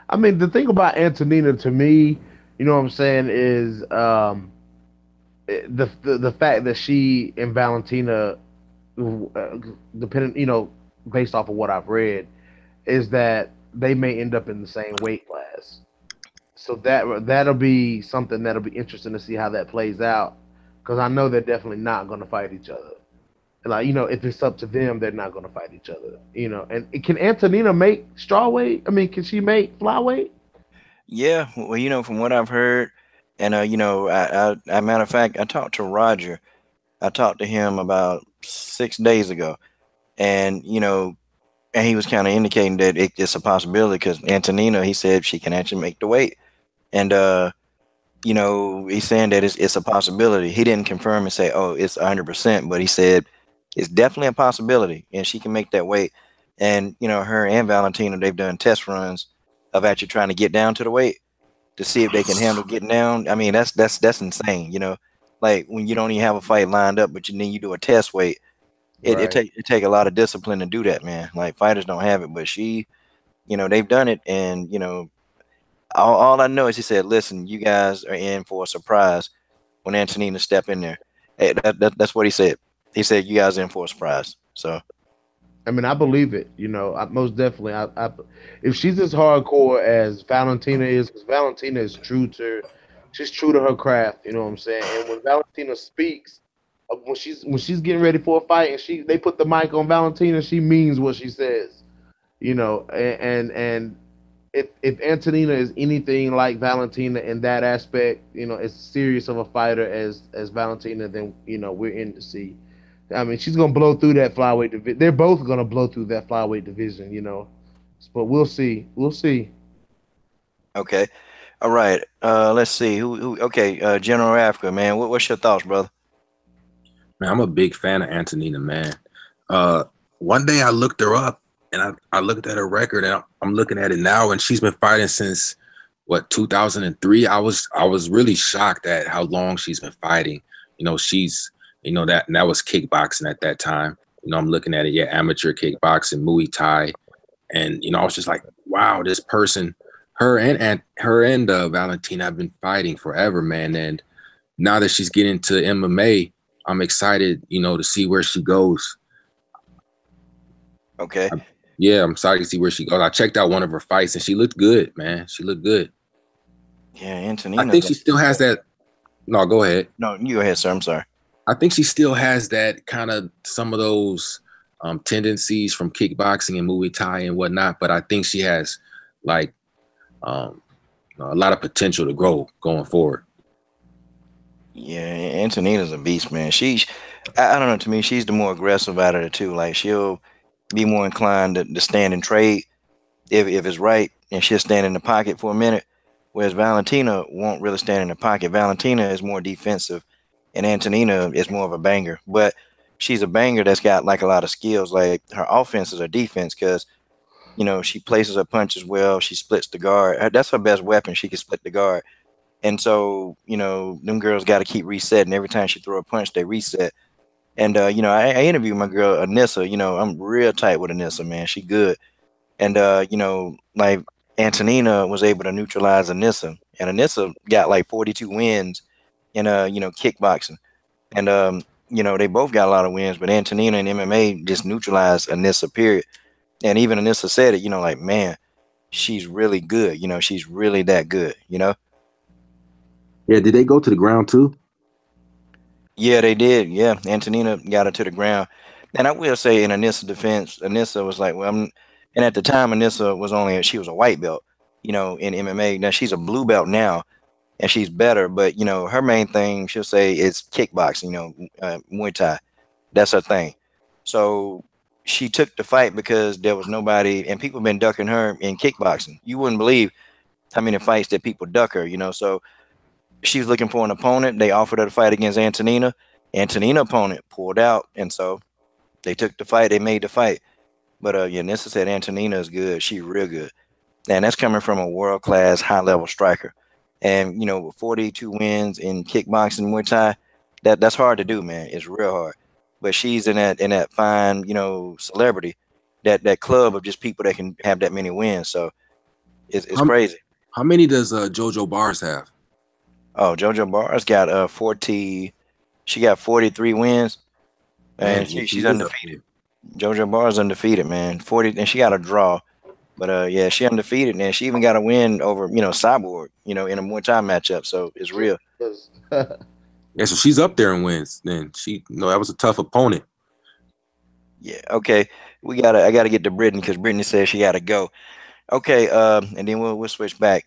I mean, the thing about Antonina to me, you know what I'm saying, is the fact that she and Valentina, depending, you know, based off of what I've read, is that they may end up in the same weight class. So that'll be something that'll be interesting to see how that plays out, because I know they're definitely not going to fight each other. Like, you know, if it's up to them, they're not going to fight each other. You know, and can Antonina make strawweight? I mean, can she make flyweight? Yeah, well, you know, from what I've heard, and you know, matter of fact, I talked to Roger. I talked to him about 6 days ago, and you know, and he was kind of indicating that it's a possibility because Antonina, he said she can actually make the weight, and you know, he's saying that it's a possibility. He didn't confirm and say, oh, it's 100%, but he said it's definitely a possibility, and she can make that weight. And you know, her and Valentina, they've done test runs of actually trying to get down to the weight to see if they can handle getting down. I mean, that's insane. You know, like when you don't even have a fight lined up, but then you do a test weight. Right. It take a lot of discipline to do that, man. Like fighters don't have it, but she, you know, they've done it, and you know, all I know is he said, "Listen, you guys are in for a surprise when Antonina step in there." Hey, that's what he said. He said, "You guys are in for a surprise." So, I mean, I believe it. You know, most definitely. If she's as hardcore as Valentina is, because Valentina is she's true to her craft. You know what I'm saying? And when Valentina speaks, when she's getting ready for a fight, and they put the mic on Valentina, she means what she says. You know, and if Antonina is anything like Valentina in that aspect, you know, as serious of a fighter as Valentina, then you know we're in to see. I mean, she's gonna blow through that flyweight division. They're both gonna blow through that flyweight division, you know. But we'll see. We'll see. okay, all right. Let's see who. Okay, General Africa, man. What's your thoughts, brother? Man, I'm a big fan of Antonina, man. Uh, one day I looked her up, and I looked at her record, and I'm looking at it now, and she's been fighting since what, 2003. I was really shocked at how long she's been fighting. You know, she's, you know, that was kickboxing at that time. You know, I'm looking at it, yeah, amateur kickboxing, Muay Thai, and you know, I was just like, wow, this person, her and Valentina have been fighting forever, man. And now that she's getting to MMA, I'm excited, you know, to see where she goes. Okay. Yeah, I'm excited to see where she goes. I checked out one of her fights, and she looked good, man. She looked good. Yeah, Antonina. I think she still has that. No, go ahead. No, you go ahead, sir. I'm sorry. I think she still has that kind of some of those tendencies from kickboxing and Muay Thai and whatnot, but I think she has like a lot of potential to grow going forward. Yeah, Antonina's a beast, man. I don't know. To me, she's the more aggressive out of the two. Like she'll be more inclined to stand and trade if it's right, and she'll stand in the pocket for a minute. Whereas Valentina won't really stand in the pocket. Valentina is more defensive, and Antonina is more of a banger. But she's a banger that's got like a lot of skills. Like her offense is her defense because, you know, she places her punches well. She splits the guard. That's her best weapon. She can split the guard. And so, you know, them girls got to keep resetting. Every time she throw a punch, they reset. And, you know, I interviewed my girl, Anissa. You know, I'm real tight with Anissa, man. She good. And, you know, like Antonina was able to neutralize Anissa. And Anissa got like 42 wins in, you know, kickboxing. And, you know, they both got a lot of wins. But Antonina in MMA just neutralized Anissa, period. And even Anissa said it, you know, like, man, she's really good. You know, she's really that good, you know? Yeah, did they go to the ground too? Yeah, they did. Yeah, Antonina got her to the ground. And I will say in Anissa's defense, Anissa was like, well, and at the time, Anissa she was a white belt, you know, in MMA. Now she's a blue belt now, and she's better. But, you know, her main thing, she'll say, is kickboxing, you know, Muay Thai. That's her thing. So she took the fight because there was nobody, and people been ducking her in kickboxing. You wouldn't believe how many fights that people duck her, you know. So she was looking for an opponent. They offered her to fight against Antonina. Antonina opponent pulled out, and so they took the fight. They made the fight. But yeah, Nissa said Antonina is good. She's real good, and that's coming from a world class, high level striker. And you know, with 42 wins in kickboxing, Muay Thai, that's hard to do, man. It's real hard. But she's in that fine, you know, celebrity, that club of just people that can have that many wins. So it's crazy. How many does JoJo Bars have? Oh, JoJo Barr's got 40. She got 43 wins, and Man, she's undefeated. JoJo Barr's undefeated, man. 40, and she got a draw, but yeah, she undefeated, and she even got a win over, you know, Cyborg, you know, in a Muay Thai matchup. So it's real. Yeah, so she's up there in wins. Then that was a tough opponent. Yeah. Okay. I gotta get to Brittany because Brittany says she gotta go. Okay. And then we'll switch back.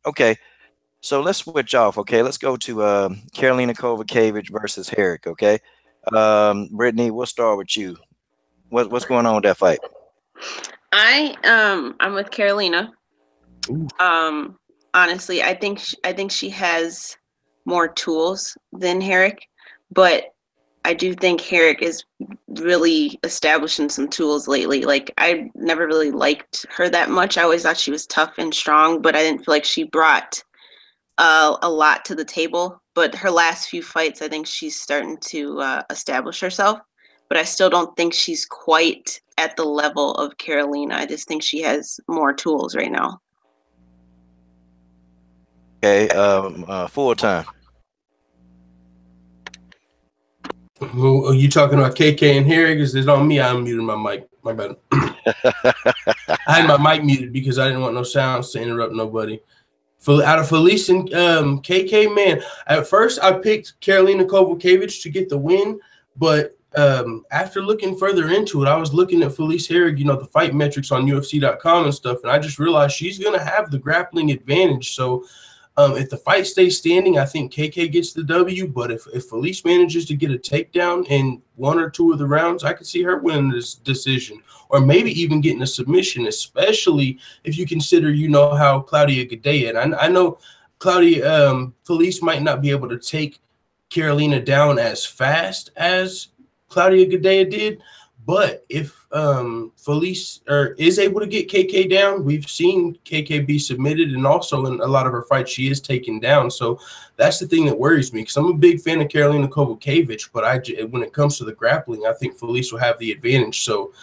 Okay. So let's switch off, okay? Let's go to Karolina Kowalkiewicz versus Herrig, okay? Brittany, we'll start with you. What's going on with that fight? I'm with Karolina. Honestly, I think she has more tools than Herrig, but I do think Herrig is really establishing some tools lately. Like I never really liked her that much. I always thought she was tough and strong, but I didn't feel like she brought a lot to the table, but her last few fights, I think she's starting to establish herself. But I still don't think she's quite at the level of Karolina. I just think she has more tools right now. Okay, full time. Are you talking about KK and Herrig? Is it on me? I'm muting my mic. My bad. I had my mic muted because I didn't want no sounds to interrupt nobody. Out of Felice and KK, man, at first I picked Karolina Kowalkiewicz to get the win, but after looking further into it, I was looking at Felice Herrig, you know, the fight metrics on UFC.com and stuff, and I just realized she's going to have the grappling advantage. So if the fight stays standing, I think KK gets the W, but if Felice manages to get a takedown in one or two of the rounds, I could see her winning this decision, or maybe even getting a submission, especially if you consider, you know, how Claudia Gadelha, and I know Felice might not be able to take Karolina down as fast as Claudia Gadelha did, But if Felice is able to get KK down, we've seen KK be submitted, and also in a lot of her fights, she is taken down. So that's the thing that worries me, because I'm a big fan of Karolina Kowalkiewicz, but when it comes to the grappling, I think Felice will have the advantage. So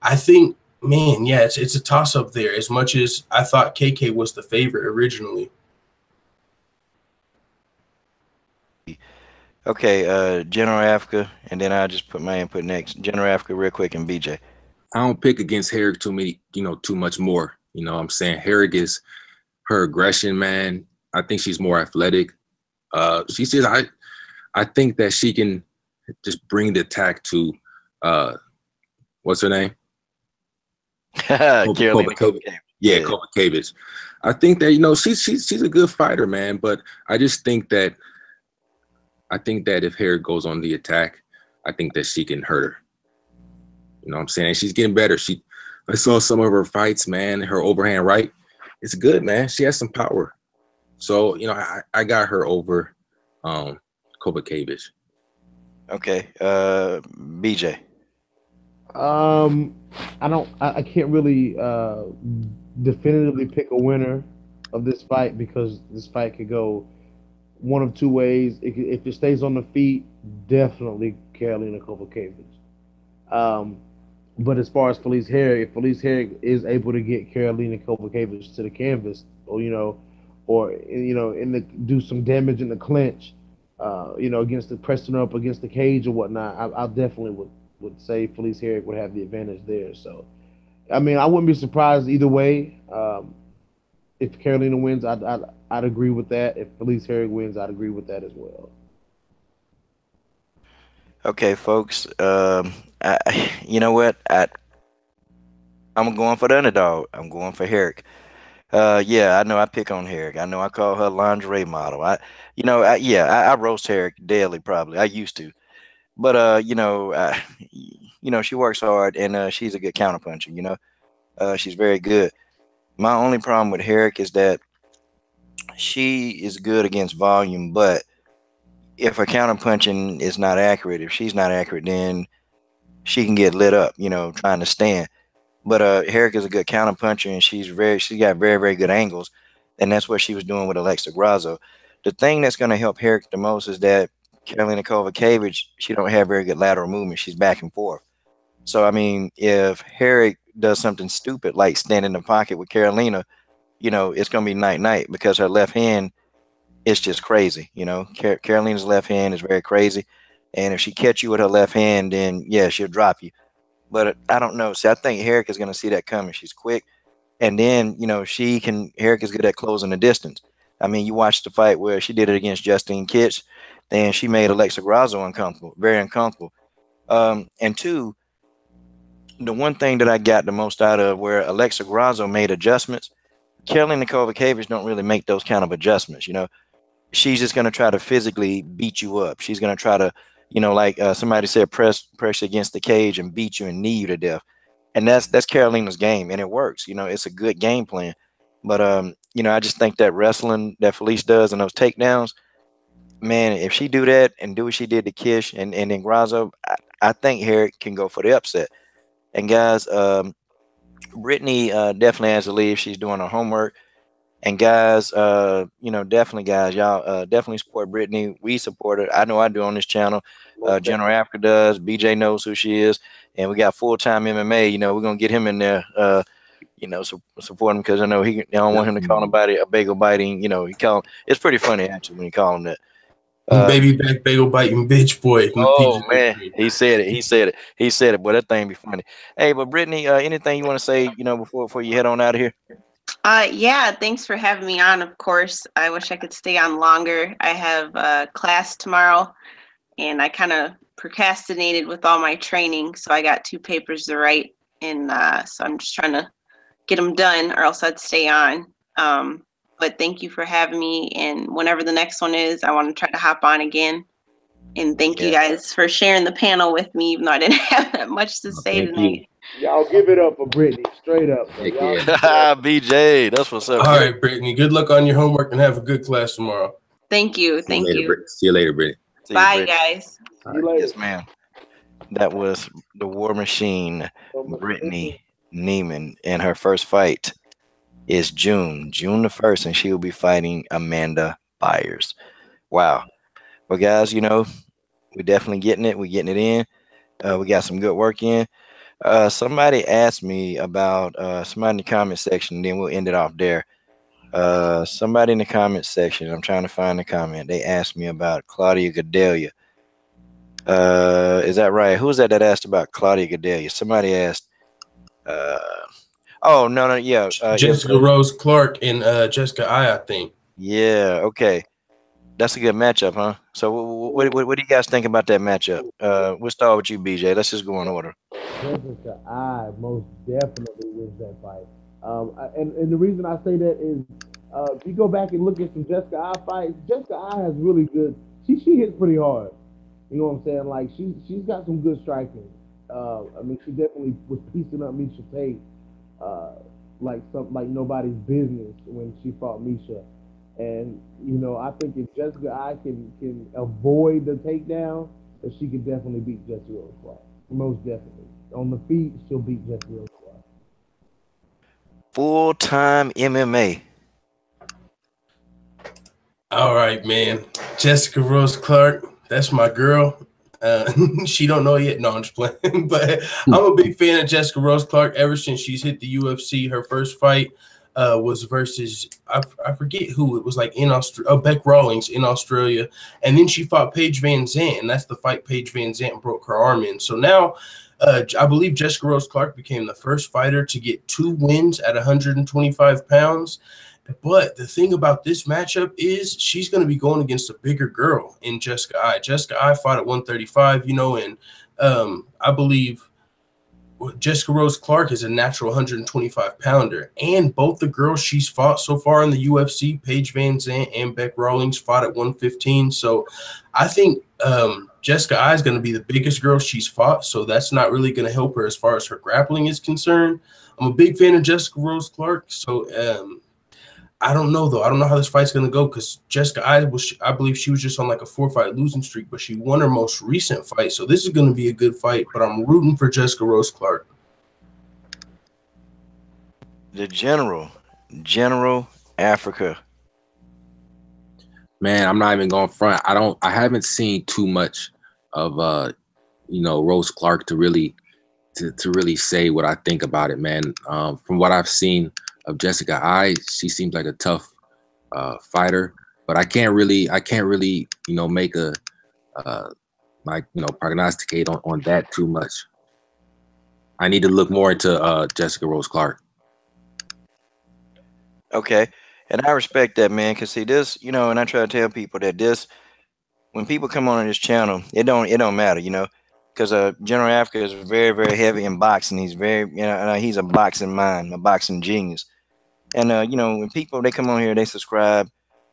I think, man, yeah, it's a toss-up there, as much as I thought KK was the favorite originally. Okay, General Africa, and then I'll just put my input next. General Africa real quick, and BJ. I don't pick against Herrig too much more. You know what I'm saying? Herrig is her aggression, man. I think she's more athletic. She says I think that she can just bring the attack to what's her name? Kowalkiewicz. Yeah, Kowalkiewicz. I think that, you know, she's a good fighter, man. But I just think that if Herrig goes on the attack, I think that she can hurt her. You know what I'm saying? She's getting better. I saw some of her fights, man. Her overhand right, it's good, man. She has some power. So, you know, I got her over Kowalkiewicz. Okay, BJ. I can't really definitively pick a winner of this fight, because this fight could go one of two ways. If it stays on the feet, definitely Karolina Kowalkiewicz. But as far as Felice Herrig, if Felice Herrig is able to get Karolina Kowalkiewicz to the canvas, or do some damage in the clinch, against the pressing her up against the cage or whatnot, I definitely would say Felice Herrig would have the advantage there. So, I mean, I wouldn't be surprised either way. If Karolina wins, I'd agree with that. If Felice Herrig wins, I'd agree with that as well. Okay, folks. You know what? I'm going for the underdog. I'm going for Herrick. Yeah, I know I pick on Herrick. I know I call her lingerie model. I roast Herrick daily. Probably I used to, but she works hard, and she's a good counterpuncher. She's very good. My only problem with Herrick is that she is good against volume, but if her counterpunching is not accurate, if she's not accurate, then she can get lit up, trying to stand. But Herrick is a good counterpuncher, and she's got very, very good angles, and that's what she was doing with Alexa Grasso. The thing that's going to help Herrick the most is that Karolina Kowalkiewicz, she don't have very good lateral movement. She's back and forth. So I mean, if Herrick does something stupid like stand in the pocket with Karolina, it's going to be night because her left hand is just crazy. Karolina's left hand is very crazy, and if she catch you with her left hand, then yeah, she'll drop you. But I don't know. See, I think Herrick is going to see that coming. She's quick, and then Herrick is good at closing the distance. I mean, you watch the fight where she did it against Justine Kitch, and she made Alexa Grasso uncomfortable, very uncomfortable. And two, the one thing that I got the most out of where Alexa Grasso made adjustments, Karolina Kowalkiewicz don't really make those kind of adjustments. She's just going to try to physically beat you up. She's going to try to, like somebody said, press against the cage and beat you and knee you to death. And that's Karolina's game, and it works. It's a good game plan. But I just think that wrestling that Felice does and those takedowns, man, if she do that and do what she did to Kish and then Grasso, I think Herrick can go for the upset. And guys, Brittany definitely has to leave. She's doing her homework. And guys, definitely, guys, y'all definitely support Brittany. We support her. I know I do on this channel. General Africa does. BJ knows who she is. And we got full-time MMA. We're going to get him in there, support him, because I know I don't want him to call nobody a bagel biting. It's pretty funny, actually, when you call him that. Baby back bagel biting bitch boy. Oh man, he said it. Boy, that thing be funny. Hey, but Brittany, anything you want to say, before you head on out of here? Yeah, thanks for having me on. Of course, I wish I could stay on longer. I have class tomorrow, and I kind of procrastinated with all my training, so I got 2 papers to write, and so I'm just trying to get them done, or else I'd stay on. But thank you for having me, and whenever the next one is, I want to try to hop on again. And thank you guys for sharing the panel with me, even though I didn't have that much to say tonight. Y'all give it up for Brittany, straight up. BJ, that's what's up. All right, Brittany, good luck on your homework and have a good class tomorrow. Thank you. See you later, Brittany. Bye, guys. See you later. Yes, ma'am. that was the War Machine, Brittany Neiman, and her first fight is June the 1st, and she will be fighting Amanda Byers. Wow. Well, guys, we're definitely getting it. We're getting it in. We got some good work in. Somebody asked me about somebody in the comment section, then we'll end it off there. Somebody in the comment section, I'm trying to find the comment. They asked me about Claudia Gadelia. Is that right? Who was that asked about Claudia Gadelia? Somebody asked. Oh no, yeah. Jessica Rose Clark and Jessica I think. Yeah, okay. That's a good matchup, huh? So what do you guys think about that matchup? We'll start with you, BJ. Let's just go in order. Jessica I most definitely wins that fight. And the reason I say that is if you go back and look at some Jessica I fights, Jessica I has really good. She hits pretty hard. You know what I'm saying? Like she's got some good striking. I mean, she definitely was piecing up Misha Tate like nobody's business when she fought Misha. And I think if Jessica I can avoid the takedown, that she could definitely beat Jessica Rose Clark. Most definitely. On the feet, she'll beat Jessica Rose Clark. Full-time MMA. All right, man. Jessica Rose Clark, that's my girl. She don't know yet. No, I'm just playing. But I'm a big fan of Jessica Rose Clark ever since she's hit the UFC. Her first fight was versus I forget who it was, like in Australia. Beck Rawlings in Australia, and then she fought Paige Van Zandt, and that's the fight Paige Van Zandt broke her arm in. So now, I believe Jessica Rose Clark became the first fighter to get 2 wins at 125 pounds. But the thing about this matchup is she's going to be going against a bigger girl in Jessica I. Jessica I fought at 135, and I believe Jessica Rose Clark is a natural 125 pounder. And both the girls she's fought so far in the UFC, Paige Van Zandt and Beck Rawlings, fought at 115. So I think Jessica I is going to be the biggest girl she's fought. So that's not really going to help her as far as her grappling is concerned. I'm a big fan of Jessica Rose Clark. So I don't know, though. I don't know how this fight's going to go because Jessica I believe she was just on like a 4-fight losing streak, but she won her most recent fight. So this is going to be a good fight, but I'm rooting for Jessica Rose Clark. The General Africa. Man, I'm not even going front. I haven't seen too much of Rose Clark to really say what I think about it, man. From what I've seen of Jessica I, she seems like a tough fighter, but I can't really make a prognosticate on that too much. I need to look more into Jessica Rose Clark. Okay, and I respect that, man. Cause see this, and I try to tell people that when people come on this channel, it don't matter, because General Africa is very, very heavy in boxing. He's very, he's a boxing mind, a boxing genius. And when people they come on here, they subscribe,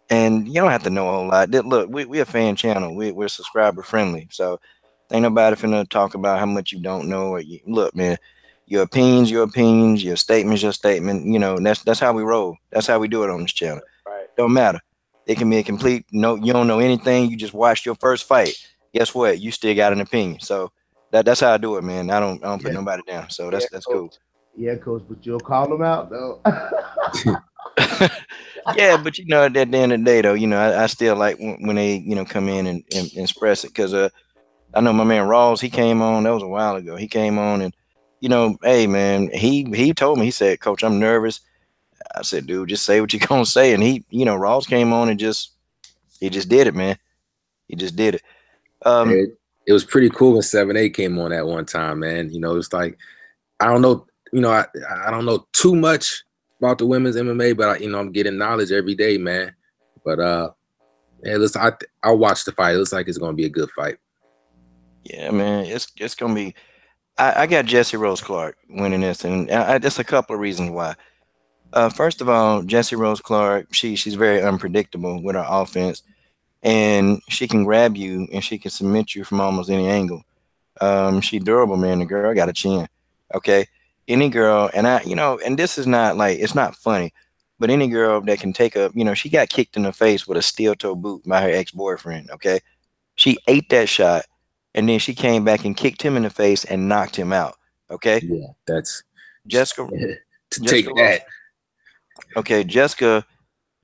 and you don't have to know a whole lot. Look, we're a fan channel. We're subscriber friendly, so ain't nobody finna talk about how much you don't know. Or look, man, your opinions, your statements, your statement. That's how we roll. That's how we do it on this channel. Right. Don't matter. It can be a complete no. You don't know anything. You just watched your first fight. Guess what? You still got an opinion. So that's how I do it, man. I don't put nobody down. So that's cool. Yeah, coach, but you'll call them out though. Yeah, but at the end of the day, though, I still like when they come in and express it, because I know my man Rawls, he came on, that was a while ago. He came on and hey man, he told me, he said, Coach, I'm nervous. I said, dude, just say what you're gonna say. And he, Rawls came on and he just did it, man. He just did it. It was pretty cool when 7A came on at one time, man. It's like, I don't know, I don't know too much about the women's MMA, but I'm getting knowledge every day, man. But listen, I'll watch the fight. It looks like it's gonna be a good fight. Yeah, man, it's gonna be. I got Jessie Rose Clark winning this, and there's a couple of reasons why. First of all, Jessie Rose Clark, she's very unpredictable with her offense, and she can grab you and she can submit you from almost any angle. She durable, man. The girl got a chin. Okay, any girl, and and this is not like, it's not funny, but any girl that can take a, she got kicked in the face with a steel toe boot by her ex-boyfriend. Okay, she ate that shot, and then she came back and kicked him in the face and knocked him out. Okay, Yeah, that's Jessica. to take Jessica Rose. that. Okay, Jessica.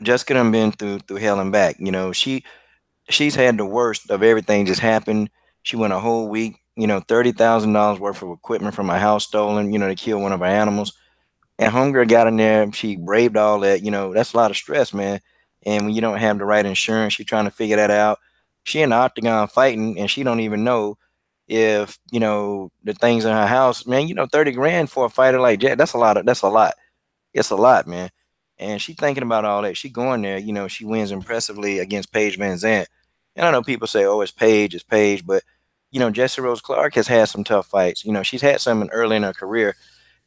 Jessica done been through hell and back. She's had the worst of everything just happened. She went a whole week. $30,000 worth of equipment from a house stolen. To kill one of her animals. And homegirl got in there. She braved all that. That's a lot of stress, man. And when you don't have the right insurance, you're trying to figure that out. She in the octagon fighting, and she don't even know if the things in her house, man. 30 grand for a fighter like that. That's a lot. That's a lot. It's a lot, man. And she thinking about all that. She going there. She wins impressively against Paige Van Zant. And I know people say, "Oh, it's Paige," but Jessie Rose Clark has had some tough fights. She's had some early in her career.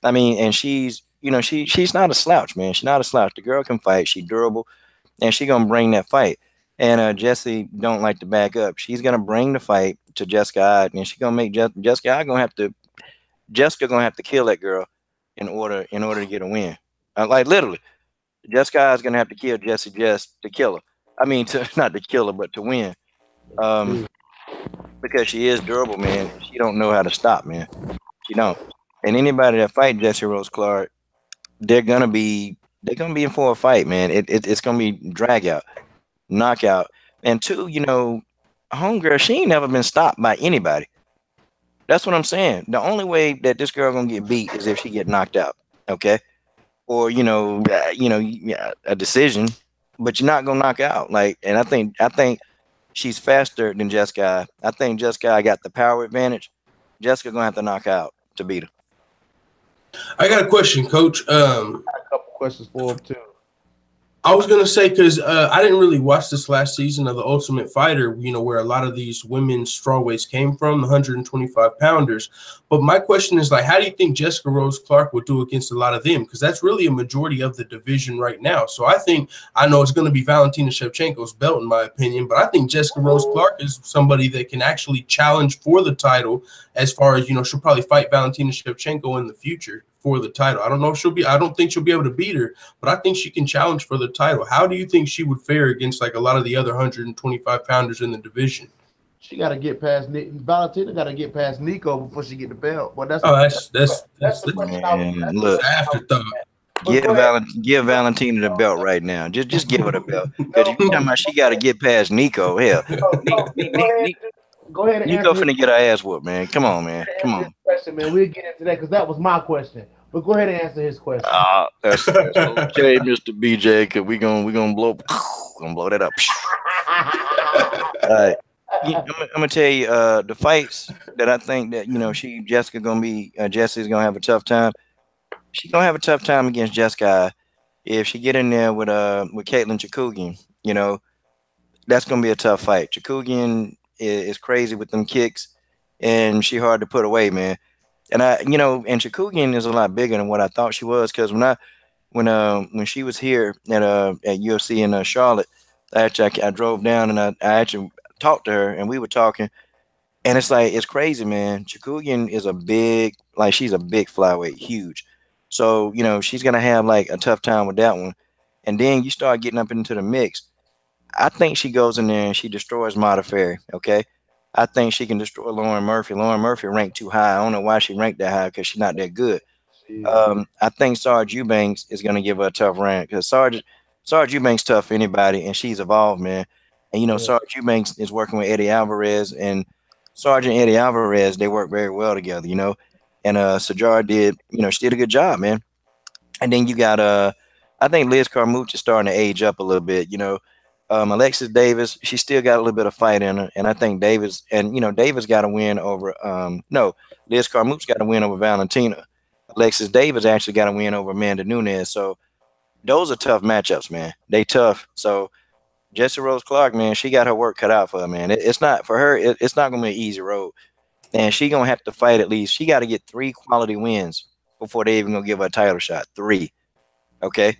I mean, and she's not a slouch, man. She's not a slouch. The girl can fight. She's durable, and she gonna bring that fight. And Jessie don't like to back up. She's gonna bring the fight to Jessica Ide, and she gonna make Jessica Ide Jessica gonna have to kill that girl in order to get a win. Like literally, Jessica Ide is gonna have to kill Jessie just to kill her. I mean, to not to kill her, but to win. Um, because she is durable, man. She don't know how to stop, man. She don't. And anybody that fight Jessie Rose Clark, they're gonna be in for a fight, man. It's gonna be drag out, knockout. And two, homegirl, she ain't never been stopped by anybody. That's what I'm saying. The only way that this girl gonna get beat is if she get knocked out, okay? Or yeah, a decision, but you're not gonna knock out. Like, and I think she's faster than Jessica. I think Jessica got the power advantage. Jessica gonna have to knock out to beat her. I got a question, Coach. A couple questions for him too. I was gonna say because I didn't really watch this last season of The Ultimate Fighter, where a lot of these women's strawweights came from, the 125 pounders. But my question is, like, how do you think Jessica Rose Clark would do against a lot of them? Because that's really a majority of the division right now. So I know it's going to be Valentina Shevchenko's belt, in my opinion, but I think Jessica Rose Clark is somebody that can actually challenge for the title. As far as she'll probably fight Valentina Shevchenko in the future for the title. I don't think she'll be able to beat her, but I think she can challenge for the title. How do you think she would fare against like a lot of the other 125 pounders in the division? She got to get past Valentina. Got to get past Nico before she get the belt. But that's the question. Look, afterthought. Give Valentina the belt right now. Just give her the belt. Because you talking about she got to get past Nico. Hell, Go ahead and Nico answer finna get her ass whooped, man. Come on, man. Come on. Question, man. We'll get into that because that was my question. But go ahead and answer his question. That's okay, Mr. BJ. Because we gonna blow that up. All right. I'm gonna tell you the fights that I think that Jesse's gonna have a tough time. She's gonna have a tough time against Jessica if she get in there with Caitlin Chikugian. That's gonna be a tough fight. Chikugian is crazy with them kicks, and she hard to put away, man. And and Chikugian is a lot bigger than what I thought she was. Because when she was here at UFC in Charlotte, I drove down and I actually talked to her, and we were talking, and it's crazy, man. Chikugian is she's a big flyweight, huge. So she's gonna have like a tough time with that one. And then you start getting up into the mix. I think she goes in there and she destroys Modafferi. Okay, I think she can destroy Lauren Murphy. Lauren Murphy ranked too high. I don't know why she ranked that high because she's not that good. I think Sarge Eubanks is going to give her a tough rank because Sarge Eubanks tough for anybody, and she's evolved, man. And Sarge Eubanks is working with Eddie Alvarez, and Sarge and Eddie Alvarez, they work very well together, And Sajar she did a good job, man. And then you got I think Liz Carmouche is starting to age up a little bit, Alexis Davis, she still got a little bit of fight in her, and I think Davis got to win over Liz Carmouche got to win over Valentina. Alexis Davis actually got to win over Amanda Nunes. So those are tough matchups, man. They tough. So Jessie Rose Clark, man, she got her work cut out for her, man. It's not for her. It's not gonna be an easy road, and she gonna have to fight at least. She got to get 3 quality wins before they even gonna give her a title shot. 3, okay,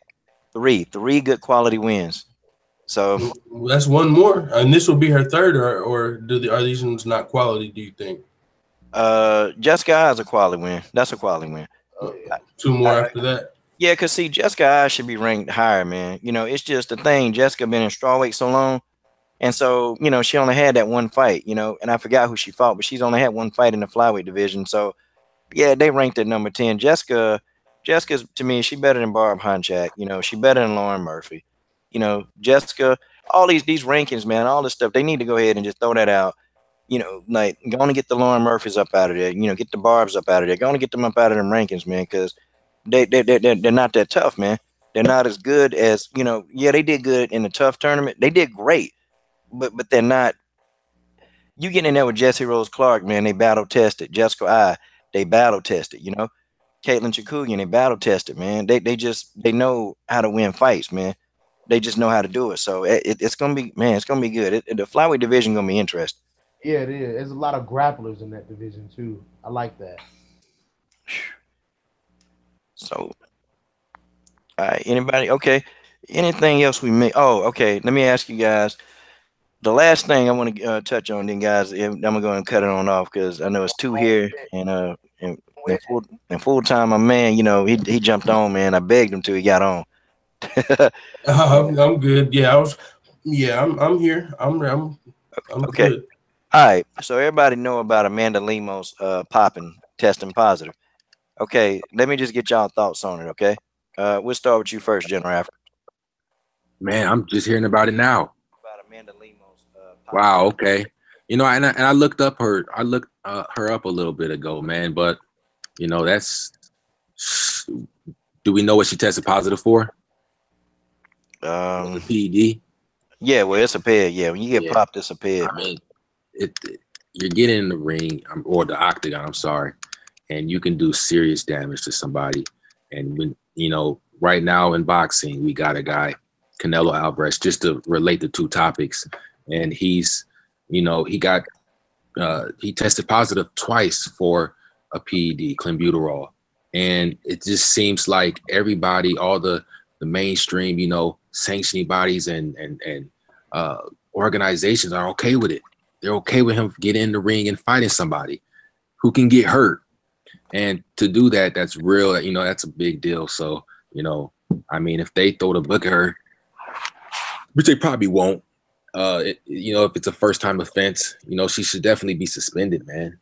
3 good quality wins. So that's one more, and this will be her third, or are these ones not quality? Do you think? Jessica is a quality win. That's a quality win. 2 more after that. Yeah, because see, Jessica should be ranked higher, man. It's just the thing. Jessica been in strawweight so long. And so, she only had that one fight, and I forgot who she fought, but she's only had one fight in the flyweight division. So, yeah, they ranked at number 10. Jessica's, to me, she better than Barb Honchak. She better than Lauren Murphy. Jessica, all these rankings, man, all this stuff, they need to go ahead and just throw that out. Like, go on and get the Lauren Murphys up out of there. Get the Barbs up out of there. Go on and get them up out of them rankings, man, because they're not that tough, man. They're not as good as, yeah, they did good in the tough tournament. They did great, but they're not. You get in there with Jesse Rose Clark, man, they battle tested. Jessica they battle tested, Caitlin Chikugian, they battle tested, man. They know how to win fights, man. They just know how to do it. So it's gonna be, man, it's gonna be good. The flyweight division gonna be interesting. Yeah, it is. There's a lot of grapplers in that division too. I like that. So, anybody? Okay. Anything else we may? Oh, okay. Let me ask you guys. The last thing I want to touch on, then, guys, I'm gonna go and cut it on off because I know it's two here, and full time, my man, he jumped on, man. I begged him till he got on. I'm good. Yeah, I'm here. I'm okay. Good. All right. So everybody know about Amanda Lemos popping, testing positive. Okay, let me just get y'all thoughts on it. Okay, we'll start with you first, General Africa. Man, I'm just hearing about it now. About Amanda Lemos. Wow. Okay. And I looked up her. I looked her up a little bit ago, man. But that's. Do we know what she tested positive for? The PED. Yeah, well, it's a peg. Yeah, when you get popped, it's a peg. I mean, you're getting in the ring or the octagon. I'm sorry, and you can do serious damage to somebody. And when right now in boxing, we got a guy, Canelo Alvarez, just to relate the two topics, and he's, he tested positive twice for a PED, clenbuterol, and it just seems like everybody, all the mainstream, sanctioning bodies and organizations are okay with it. They're okay with him getting in the ring and fighting somebody who can get hurt. And to do that, that's real, that's a big deal. So, I mean, if they throw the book at her, which they probably won't, if it's a first time offense, she should definitely be suspended, man.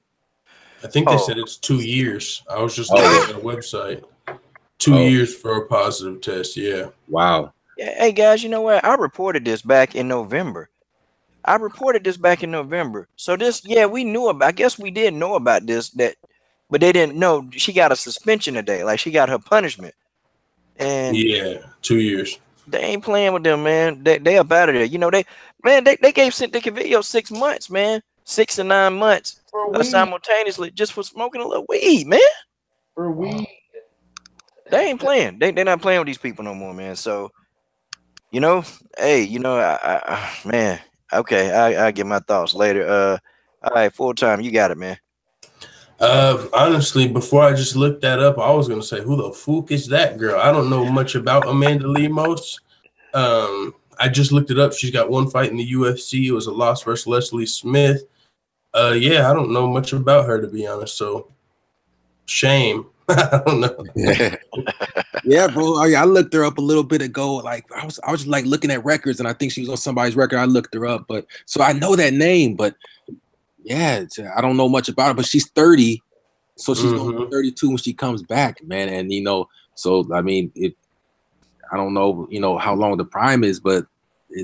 I think they said it's 2 years. I was just looking at the website. 2 years for a positive test. Yeah. Wow. Yeah, hey guys, you know what? I reported this back in November. So this, we knew about. I guess we did know about this, but they didn't know she got a suspension today. Like, she got her punishment. And 2 years. They ain't playing with them, man. They up out of there. They gave Cynthia Cavillo 6 months, man. 6 to 9 months simultaneously just for smoking a little weed, man. For weed. They ain't playing. They're not playing with these people no more, man. So, man. Okay, I'll get my thoughts later. All right, full time. You got it, man. Honestly, before I just looked that up, I was gonna say, who the fuck is that girl? I don't know much about Amanda Lemos. I just looked it up. She's got one fight in the UFC. It was a loss versus Leslie Smith. I don't know much about her, to be honest. So, shame. I don't know. Yeah, bro. I looked her up a little bit ago. Like, I was like looking at records, and I think she was on somebody's record. I looked her up, but so I know that name, but yeah, I don't know much about her. But she's 30, so she's going to be 32 when she comes back, man. And so I mean, I don't know, how long the prime is, but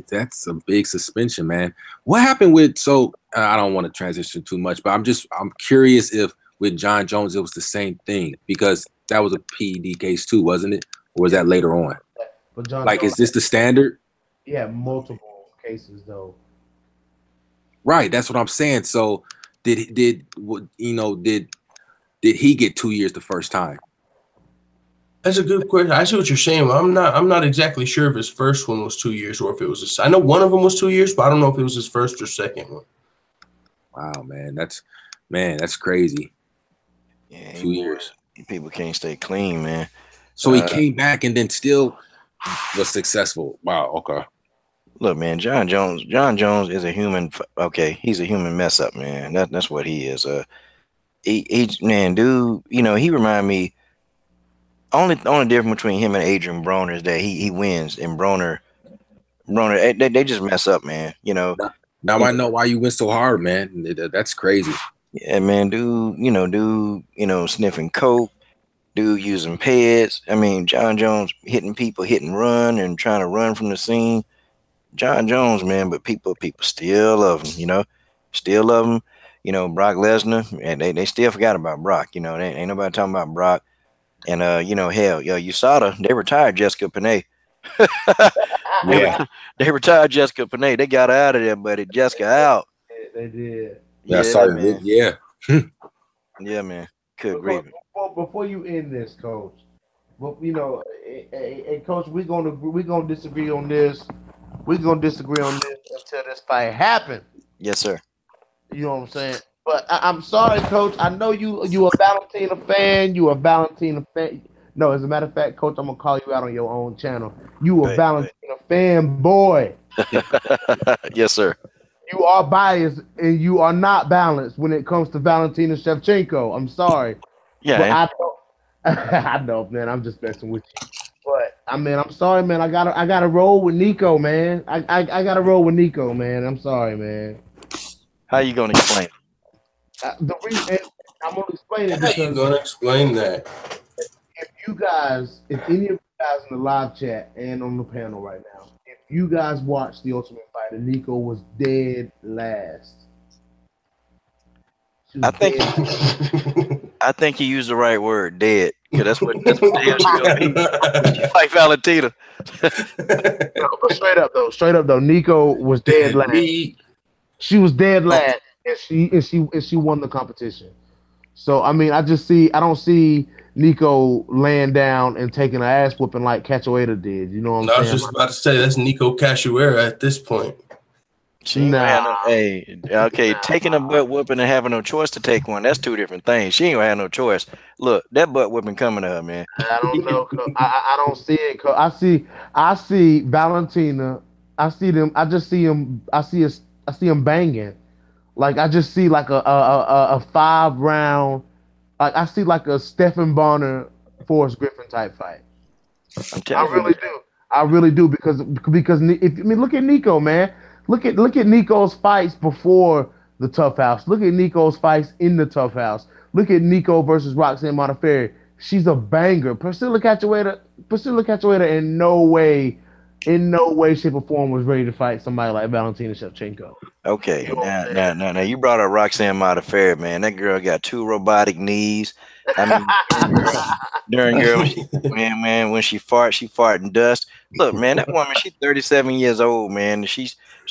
that's a big suspension, man. What happened with? So I don't want to transition too much, but I'm curious if with John Jones it was the same thing, because that was a PED case too, wasn't it? Or was that later on? But John like, Jones, is this the standard? Yeah, multiple cases though. Right, that's what I'm saying. So did he get 2 years the first time? That's a good question. I see what you're saying. I'm not exactly sure if his first one was 2 years or if it was I know one of them was 2 years, but I don't know if it was his first or second one. Wow, man, that's crazy. Yeah, 2 years. People can't stay clean, man. So he came back and then still was successful. Wow. Okay. Look, man, John Jones is a human. Okay, he's a human mess up, man. That's what he is. Man, dude, he remind me. Only difference between him and Adrian Broner is that he wins, and Broner Rona, they just mess up, man. You know. Now I know why you went so hard, man. That's crazy. Yeah, man, dude, sniffing coke, dude using pads. I mean, John Jones hitting people, hit and run, and trying to run from the scene. John Jones, man, but people still love him, still love him. Brock Lesnar, and they still forgot about Brock. They ain't nobody talking about Brock. And hell, USADA, they retired Jessica Panay. Yeah. They retired Jessica Panay. They got her out of there, buddy. Jessica out. They did. Yeah, sorry, man. Yeah. Yeah, man. Good grief. Before you end this, Coach, well, hey, Coach, we're gonna disagree on this. We're gonna disagree on this until this fight happens. Yes, sir. You know what I'm saying? But I'm sorry, Coach. I know you a Valentina fan. You a Valentina fan. No, as a matter of fact, Coach, I'm gonna call you out on your own channel. You a Valentina fan boy. Yes, sir. You are biased and you are not balanced when it comes to Antonina Shevchenko. I'm sorry. Yeah, I know, man. I'm just messing with you. But I mean, I'm sorry, man. I gotta roll with Nico, man. I gotta roll with Nico, man. I'm sorry, man. How you gonna explain? The reason I'm gonna explain it How because you gonna explain that? if any of you guys in the live chat and on the panel right now, if you guys watched the Ultimate Fighter, Nico was dead last. I think you used the right word, dead. Because that's what the hell she gonna be. She fight Valentina. No, but straight up though, Nico was dead last. She was dead last, and she won the competition. So I mean, I don't see Nico laying down and taking an ass whooping like Cachoeira did. You know what I'm saying? I was just about to say that's Nico Cachoeira at this point. Taking a butt whooping and having no choice to take one, that's two different things. She ain't gonna have no choice. Look, that butt whooping coming to her, man. I don't know. I don't see it. I see Valentina. I see them. I just see him. I see him banging. Like I just see like a 5-round. Like I see like a Stephen Bonner, Forrest Griffin type fight. I really do because look at Nico, man. Look at Nico's fights before the Tough House. Look at Nico's fights in the Tough House. Look at Nico versus Roxanne Modafferi. She's a banger. Priscilla Cachoeira in no way, shape, or form was ready to fight somebody like Antonina Shevchenko. Okay, now you brought up Roxanne Modafferi, man. That girl got 2 robotic knees. I mean, when she farting dust. Look, man, that woman, she's 37 years old, man. She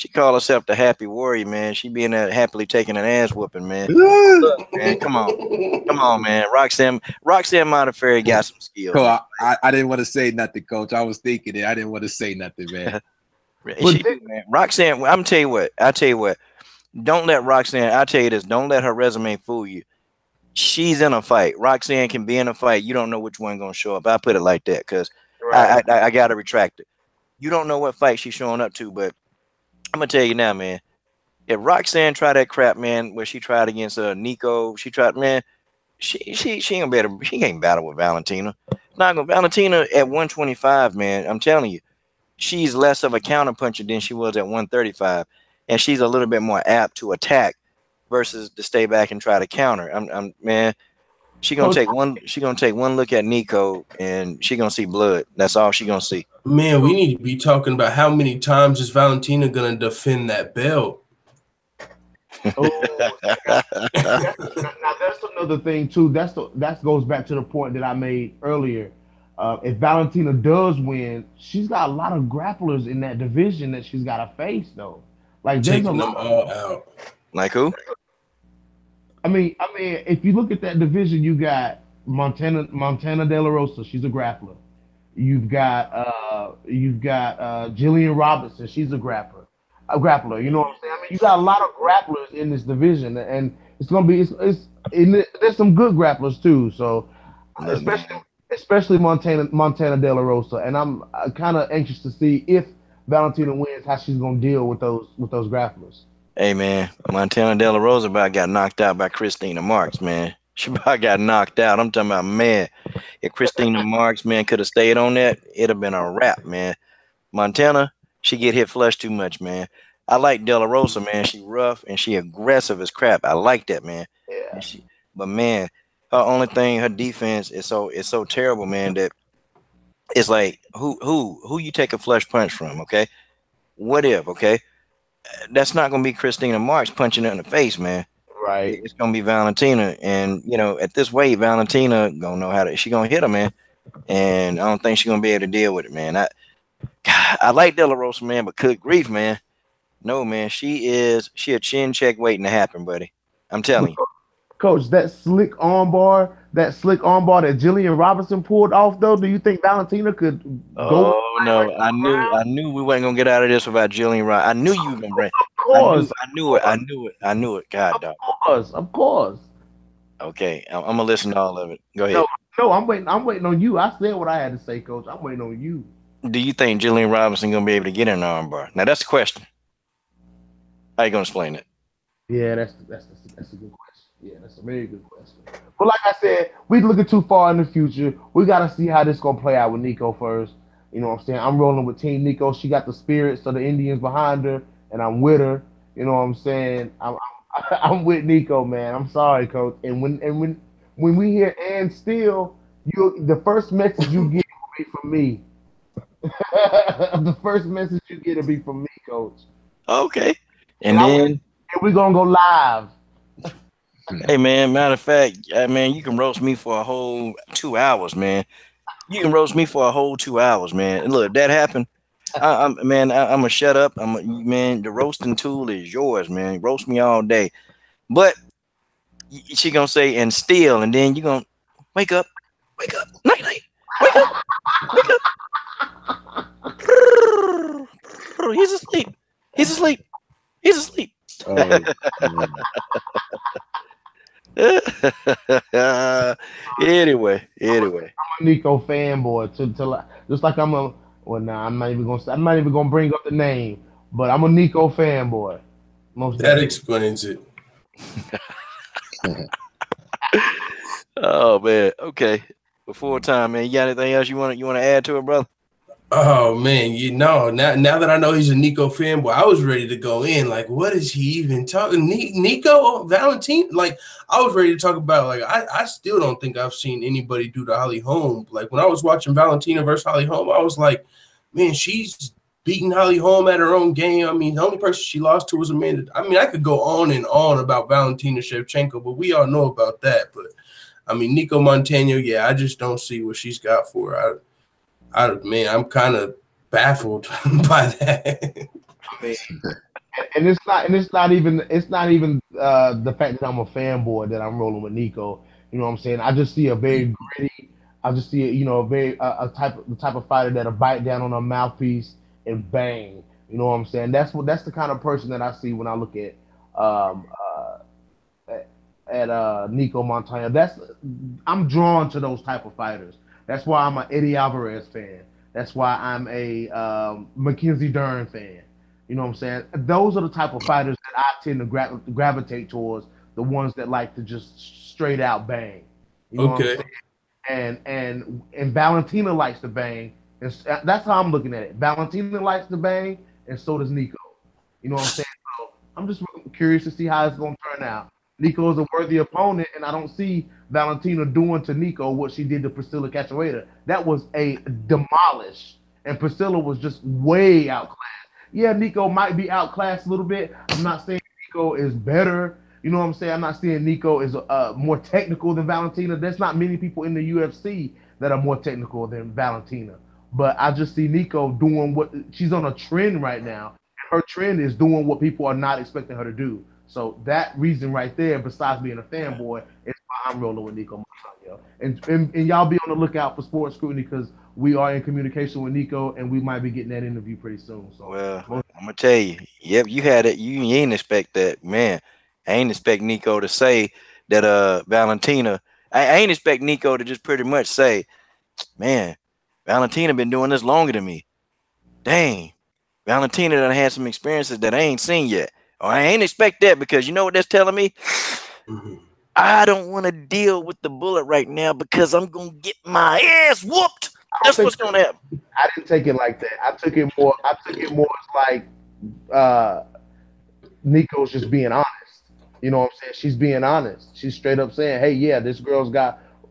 called herself the Happy Warrior, man. She being happily taking an ass whooping, man. Look, man, come on, man. Roxanne Modafferi got some skills. Coach, I didn't want to say nothing, Coach. I was thinking it. I didn't want to say nothing, man. Man. Roxanne, I tell you what. Don't let Roxanne. I tell you this. Don't let her resume fool you. She's in a fight. Roxanne can be in a fight. You don't know which one gonna show up. I put it like that because I gotta retract it. You don't know what fight she's showing up to, but I'm gonna tell you now, man. If Roxanne tried that crap, man, where she tried against Nico, she ain't she can't battle with Valentina. Not gonna Valentina at 125, man. I'm telling you, she's less of a counterpuncher than she was at 135, and she's a little bit more apt to attack versus to stay back and try to counter. Man, she gonna take one look at Nico and she gonna see blood. That's all she gonna see. Man, we need to be talking about how many times is Valentina gonna defend that belt. Now that's another thing too. That goes back to the point that I made earlier. If Valentina does win, she's got a lot of grapplers in that division that she's got to face, though. Like taking them all out. Like who? I mean, if you look at that division, you got Montana De La Rosa. She's a grappler. You've got Jillian Robinson. She's a grappler. You know what I'm saying? I mean, you got a lot of grapplers in this division, and it's gonna be there's some good grapplers too. So especially Montana De La Rosa, and I'm kind of anxious to see if Valentina wins, how she's gonna deal with those grapplers. Hey man, Montana De La Rosa about got knocked out by Christina Marks, man. She about got knocked out. I'm talking about, man, if Christina Marks, man, could have stayed on that, it'd have been a wrap, man. Montana, She get hit flush too much, man. I like De La Rosa, man. She rough and she aggressive as crap. I like that, man. Yeah. But man, her only thing, her defense is so terrible, man. That it's like who you take a flush punch from? Okay, what if? Okay, that's not gonna be Christina Marks punching her in the face, man. Right. It's gonna be Valentina, and at this weight, Valentina gonna know how to. She gonna hit her, man, and I don't think she's gonna be able to deal with it, man. I like De La Rosa, man, but good grief, man. No, man, she a chin check waiting to happen, buddy. I'm telling you. Coach, that slick armbar that Jillian Robinson pulled off, though, do you think Valentina could go? Oh no, I knew we wasn't gonna get out of this without Jillian Ryan. I knew you were gonna bring. Of course, I knew it. God, dog. of course. Okay, I'm gonna listen to all of it. Go ahead. No, I'm waiting. I'm waiting on you. I said what I had to say, Coach. I'm waiting on you. Do you think Jillian Robinson gonna be able to get in the armbar? Now that's the question. How you gonna explain it? Yeah, that's a good question. Yeah, that's a very good question. But like I said, we looking too far in the future. We got to see how this gonna play out with Nico first. You know what I'm saying? I'm rolling with Team Nico. She got the spirits of the Indians behind her, and I'm with her. You know what I'm saying? I'm with Nico, man. I'm sorry, Coach. And when we hear and still, the first message you get will be from me. The first message you get will be from me, Coach. Okay. And we're gonna go live. Hey man, matter of fact, man, you can roast me for a whole 2 hours, man. You can roast me for a whole 2 hours, man. And look, if that happened, I'm gonna shut up. Man, the roasting tool is yours, man. Roast me all day. But she gonna say and still, and then you gonna wake up, night, wake up. He's asleep. Anyway. I'm a Nico fanboy. Just like I'm not even gonna bring up the name, but I'm a Nico fanboy. That explains it. Oh man. Okay. Before time, man. You got anything else you want to add to it, brother? Oh man, now that I know he's a Nico fanboy, I was ready to go in. Like, what is he even talking? Nico Valentina? Like, I was ready to talk about. Like, I still don't think I've seen anybody do the Holly Holm. Like, when I was watching Valentina versus Holly Holm, I was like, man, she's beating Holly Holm at her own game. I mean, the only person she lost to was Amanda. I mean, I could go on and on about Valentina Shevchenko, but we all know about that. But I mean, Nico Montano, yeah, I just don't see what she's got for her. I'm kind of baffled by that. And it's not even the fact that I'm a fanboy that I'm rolling with Nico. You know what I'm saying? I just see a very gritty. I just see the type of fighter that'll bite down on a mouthpiece and bang. You know what I'm saying? That's the kind of person that I see when I look at Nico Montano. I'm drawn to those type of fighters. That's why I'm an Eddie Alvarez fan. That's why I'm a Mackenzie Dern fan. You know what I'm saying? Those are the type of fighters that I tend to gravitate towards, the ones that like to just straight out bang. You know what I'm saying? And Valentina likes to bang. And that's how I'm looking at it. Valentina likes to bang, and so does Nico. You know what I'm saying? So I'm just curious to see how it's going to turn out. Nico is a worthy opponent, and I don't see Valentina doing to Nico what she did to Priscilla Cachoeira. That was a demolish, and Priscilla was just way outclassed. Yeah, Nico might be outclassed a little bit. I'm not saying Nico is better. You know what I'm saying? I'm not saying Nico is more technical than Valentina. There's not many people in the UFC that are more technical than Valentina. But I just see Nico doing what she's on a trend right now. Her trend is doing what people are not expecting her to do. So that reason right there, besides being a fanboy, is why I'm rolling with Nico Montano. And y'all be on the lookout for Sports Scrutiny, because we are in communication with Nico, and we might be getting that interview pretty soon. So, well, I'm gonna tell you, yep, you had it. You ain't expect that, man. I ain't expect Nico to say that. Valentina, I ain't expect Nico to just pretty much say, man, Valentina been doing this longer than me. Dang, Valentina done had some experiences that I ain't seen yet. Oh, I ain't expect that, because you know what that's telling me? Mm-hmm. I don't want to deal with the bullet right now, because I'm going to get my ass whooped. That's what's gonna happen. I didn't take it like that. I took it more. As like Nico's just being honest. You know what I'm saying? She's being honest. She's straight up saying, "Hey, yeah, this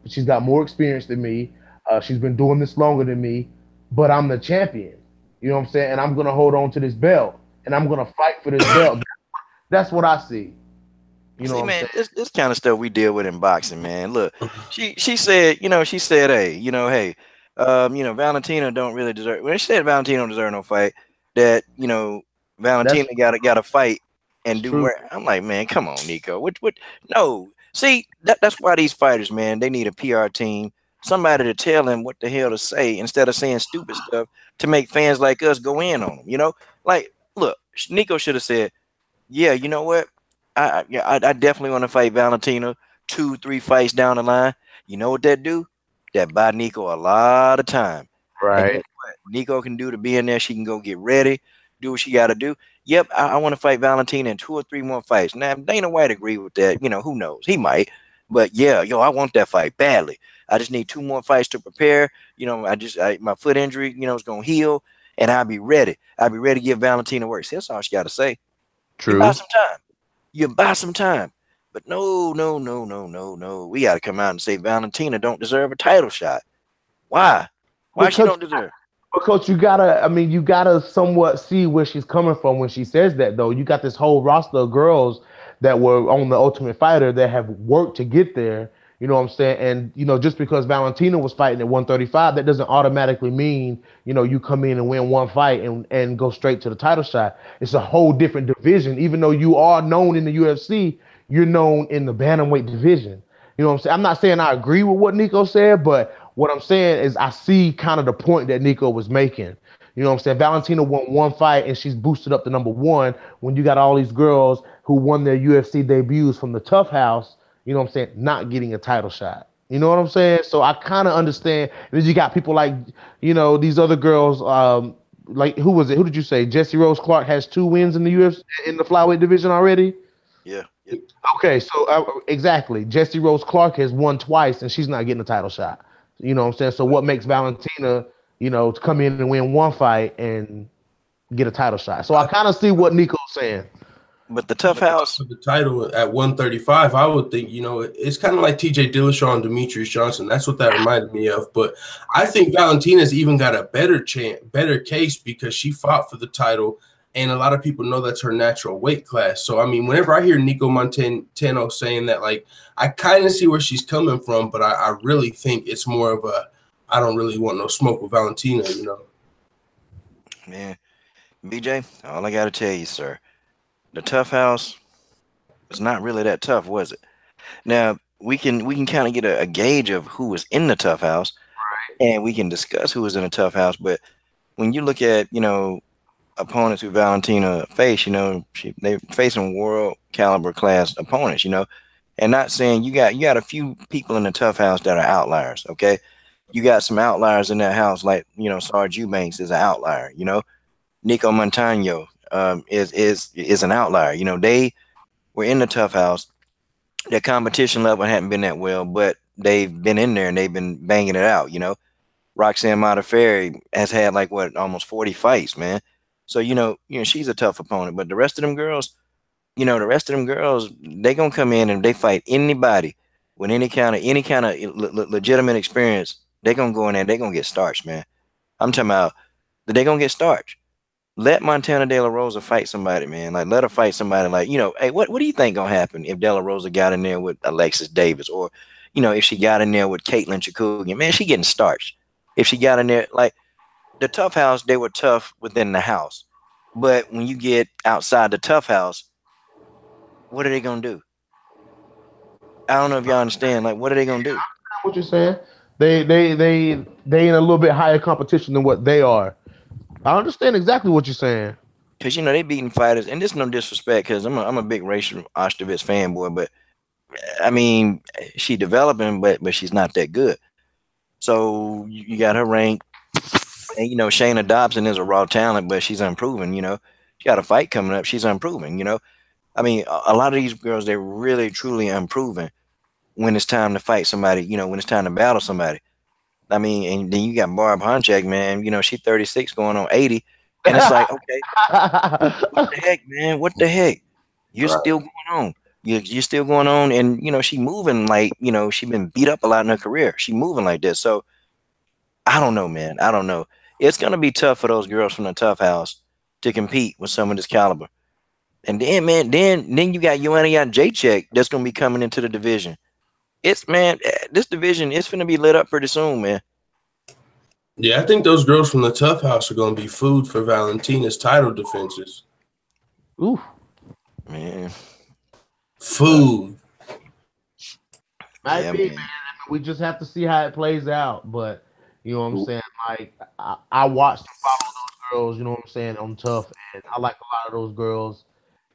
she's got more experience than me. She's been doing this longer than me, but I'm the champion. You know what I'm saying? And I'm gonna hold on to this belt, and I'm gonna fight for this belt." That's what I see. You know See, what man, I'm saying? this kind of stuff we deal with in boxing, man. Look, she said, she said, hey, Valentina don't really deserve. When she said Valentina don't deserve no fight, that That's Valentina got to fight and do true. more. I'm like, man, come on, Nico. What? No, see, that's why these fighters, man, they need a PR team, somebody to tell them what the hell to say instead of saying stupid stuff to make fans like us go in on them. Like, look, Nico should have said, yeah, you know what? I definitely want to fight Valentina 2, 3 fights down the line. You know what that do? That buy Nico a lot of time. And Right. guess what? Nico can do to be in there. She can go get ready, do what she got to do. Yep, I want to fight Valentina in 2 or 3 more fights. Now, if Dana White agree with that, who knows? He might. But yeah, I want that fight badly. I just need 2 more fights to prepare. My foot injury, is gonna heal, and I'll be ready. I'll be ready to give Valentina work. See, that's all she got to say. You buy True. some time. You buy some time. But no, no, no, no, no, no. We got to come out and say Valentina don't deserve a title shot. Why? Why she Because don't deserve? Coach, you gotta somewhat see where she's coming from when she says that, though. You got this whole roster of girls that were on the Ultimate Fighter that have worked to get there. You know what I'm saying? And just because Valentina was fighting at 135, that doesn't automatically mean you come in and win one fight and go straight to the title shot. It's a whole different division. Even though you are known in the UFC, you're known in the bantamweight division. You know what I'm saying? I'm not saying I agree with what Nico said, but what I'm saying is I see kind of the point that Nico was making. You know what I'm saying? Valentina won one fight and she's boosted up to number 1 when you got all these girls who won their UFC debuts from the Tough House, you know what I'm saying, not getting a title shot. You know what I'm saying? So I kind of understand. And then you got people like, these other girls, like who was it? Who did you say? Jesse Rose Clark has 2 wins in the UFC in the flyweight division already. Yeah. Okay, so exactly. Jesse Rose Clark has won twice and she's not getting a title shot. You know what I'm saying? So what makes Valentina, to come in and win one fight and get a title shot? So I kind of see what Nico's saying. But the Tough House. For the title at 135, I would think, it's kind of like TJ Dillashaw and Demetrius Johnson. That's what that reminded me of. But I think Valentina's even got a better case because she fought for the title, and a lot of people know that's her natural weight class. So, I mean, whenever I hear Nico Montano saying that, like, I kind of see where she's coming from, but I really think it's more of I don't really want no smoke with Valentina, Man, BJ, all I got to tell you, sir, the Tough House was not really that tough, was it? Now, we can kind of get a gauge of who was in the Tough House, and we can discuss who was in the Tough House. But when you look at, opponents who Valentina faced, they facing world caliber class opponents, and not saying you got a few people in the Tough House that are outliers, okay? You got some outliers in that house, like Sarge Eubanks is an outlier, Nico Montano is an outlier. They were in the Tough House. Their competition level hadn't been that well, but they've been in there and they've been banging it out. Roxanne Modafferi has had like almost 40 fights, man. So she's a tough opponent. But the rest of them girls, they gonna come in and they fight anybody with any kind of legitimate experience. They gonna go in there. They gonna get starched, man. I'm talking about that they gonna get starched. Let Montana De La Rosa fight somebody, man. Like, let her fight somebody. Like, hey, what do you think gonna happen if De La Rosa got in there with Alexis Davis, or if she got in there with Caitlin Chikugian? Man, she getting starched. If she got in there, like the Tough House, they were tough within the house, but when you get outside the Tough House, what are they gonna do? I don't know if y'all understand. Like, what are they gonna do? What you're saying? They in a little bit higher competition than what they are. I understand exactly what you're saying. Because they beating fighters, and this no disrespect, because I'm a big Rachel Ostovich fanboy, but I mean, she developing, but she's not that good. So you got her ranked, and Shayna Dobson is a raw talent, but she's unproven. She got a fight coming up, she's unproven. I mean, a lot of these girls, they're really truly unproven when it's time to fight somebody. When it's time to battle somebody. I mean, and then you got Barb Honchak, man. You know, she's 36 going on 80. And it's like, okay, what the heck, man? What the heck? You're still going on. You're still going on. And, you know, she moving like, you know, she been beat up a lot in her career. She moving like this. So I don't know, man. I don't know. It's going to be tough for those girls from the tough house to compete with some of this caliber. And then, man, then you got Joanna Jedrzejczyk that's going to be coming into the division. It's, man, this division is going to be lit up pretty soon, man. Yeah, I think those girls from the tough house are going to be food for Valentina's title defenses. Oof. Man. Food. Might be, man. We just have to see how it plays out. But, you know what I'm saying? Like, I watched and follow those girls, you know what I'm saying, on Tough. And I like a lot of those girls.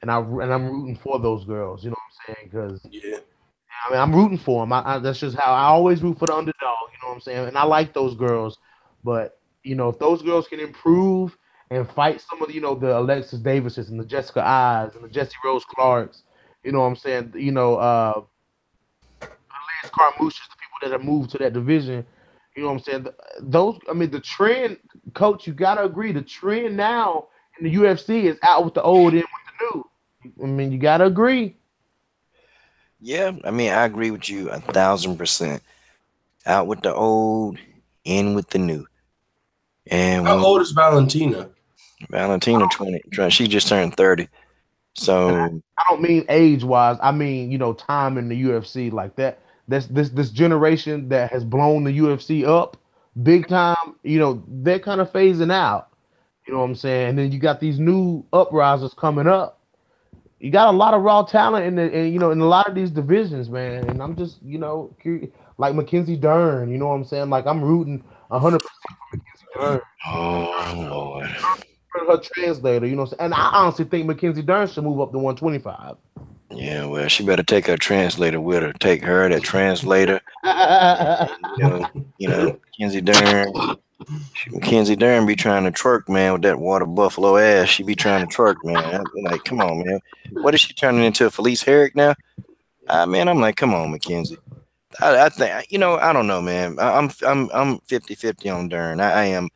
And I'm rooting for those girls, you know what I'm saying? Because, I mean, I'm rooting for them. That's just how I always root for the underdog, you know what I'm saying? And I like those girls. But, you know, if those girls can improve and fight some of, you know, the Alexis Davises and the Jessica Eyes and the Jessie Rose Clarks, you know what I'm saying? You know, Lance Carmouche, the people that have moved to that division, you know what I'm saying? Those, I mean, the trend, Coach, you got to agree, the trend now in the UFC is out with the old, in with the new. I mean, you got to agree. Yeah, I mean, I agree with you 1,000%. Out with the old, in with the new. And how old is Valentina? Valentina 20. She just turned 30. So I don't mean age-wise. I mean, you know, time in the UFC like that. This generation that has blown the UFC up big time. You know, they're kind of phasing out. You know what I'm saying? And then you got these new uprisers coming up. You got a lot of raw talent in a lot of these divisions, man. And I'm just, you know, like Mackenzie Dern. You know what I'm saying? Like I'm rooting 100% for Mackenzie Dern. oh Lord. Her translator, you know what I'm saying? And I honestly think Mackenzie Dern should move up to 125. Yeah, well, she better take her translator with her. Take her, that translator. And, you know, Mackenzie Dern be trying to twerk, man, with that water buffalo ass. She be trying to twerk, man. Like, come on, man. What is she turning into, Felice Herrig now? Man, I'm like, come on, Mackenzie. I think, you know, I don't know, man. I'm 50-50 on Dern. I am.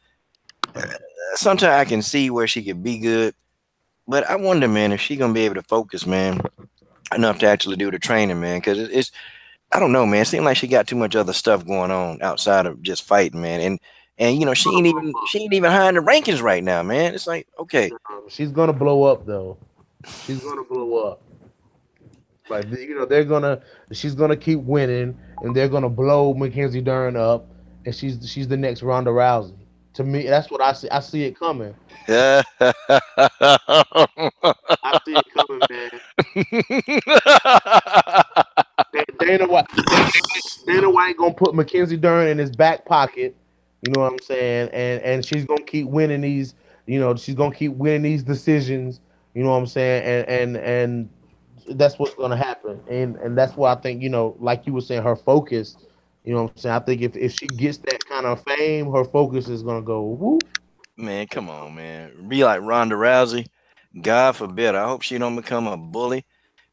Sometimes I can see where she could be good, but I wonder, man, if she gonna be able to focus, man, enough to actually do the training, man. Because it's I don't know, man. It seems like she got too much other stuff going on outside of just fighting, man. And you know, she ain't even high in the rankings right now, man. It's like, okay, she's gonna blow up though. She's gonna blow up. Like, you know, she's gonna keep winning, and they're gonna blow Mackenzie Dern up, and she's the next Ronda Rousey. To me, that's what I see. I see it coming. I see it coming, man. Dana White gonna put Mackenzie Dern in his back pocket. You know what I'm saying? And she's gonna keep winning these. You know, she's gonna keep winning these decisions. You know what I'm saying? And that's what's gonna happen. And that's why I think, you know, like you were saying, her focus. You know what I'm saying? I think if she gets that kind of fame, her focus is gonna go whoop. Man, come on, man. Be like Ronda Rousey. God forbid. I hope she don't become a bully.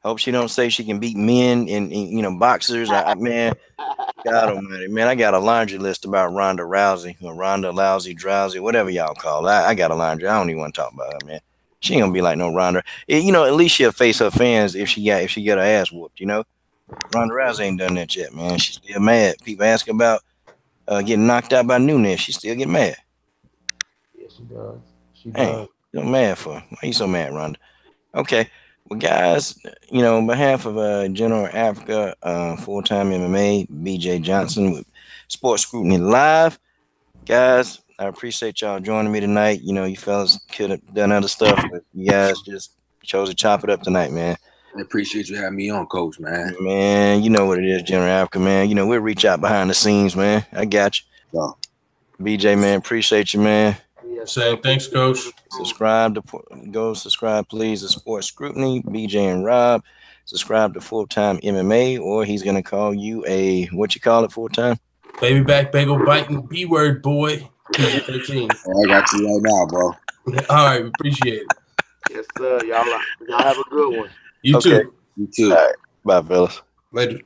I hope she don't say she can beat men and you know, boxers. Man, God almighty, man. I got a laundry list about Ronda Rousey, or Ronda Lousy, Drowsy, whatever y'all call it. I got a laundry. I don't even want to talk about her, man. She ain't gonna be like no Ronda. You know, at least she'll face her fans if she get her ass whooped, you know. Ronda Rousey ain't done that yet, man. She's still mad. People ask about getting knocked out by Nunes. She still get mad. Yeah, she does. She Hey, does. you're mad for? Why you so mad, Ronda? Okay. Well, guys, you know, on behalf of General Africa, full-time MMA, BJ Johnson with Sports Scrutiny Live. Guys, I appreciate y'all joining me tonight. You know, you fellas could have done other stuff, but you guys just chose to chop it up tonight, man. I appreciate you having me on, Coach, man. Man, you know what it is, General Africa, man. You know, we'll reach out behind the scenes, man. I got you. Yeah. BJ, man, appreciate you, man. Same. Thanks, Coach. Subscribe, please, to Sports Scrutiny, BJ and Rob. Subscribe to Full-Time MMA, or he's going to call you a, what you call it, full-time? Baby back bagel biting B-word boy. PG-13. Oh, I got you right now, bro. All right, appreciate it. Yes, sir. Y'all have a good one. You too. You too. All right. Bye, fellas. Later.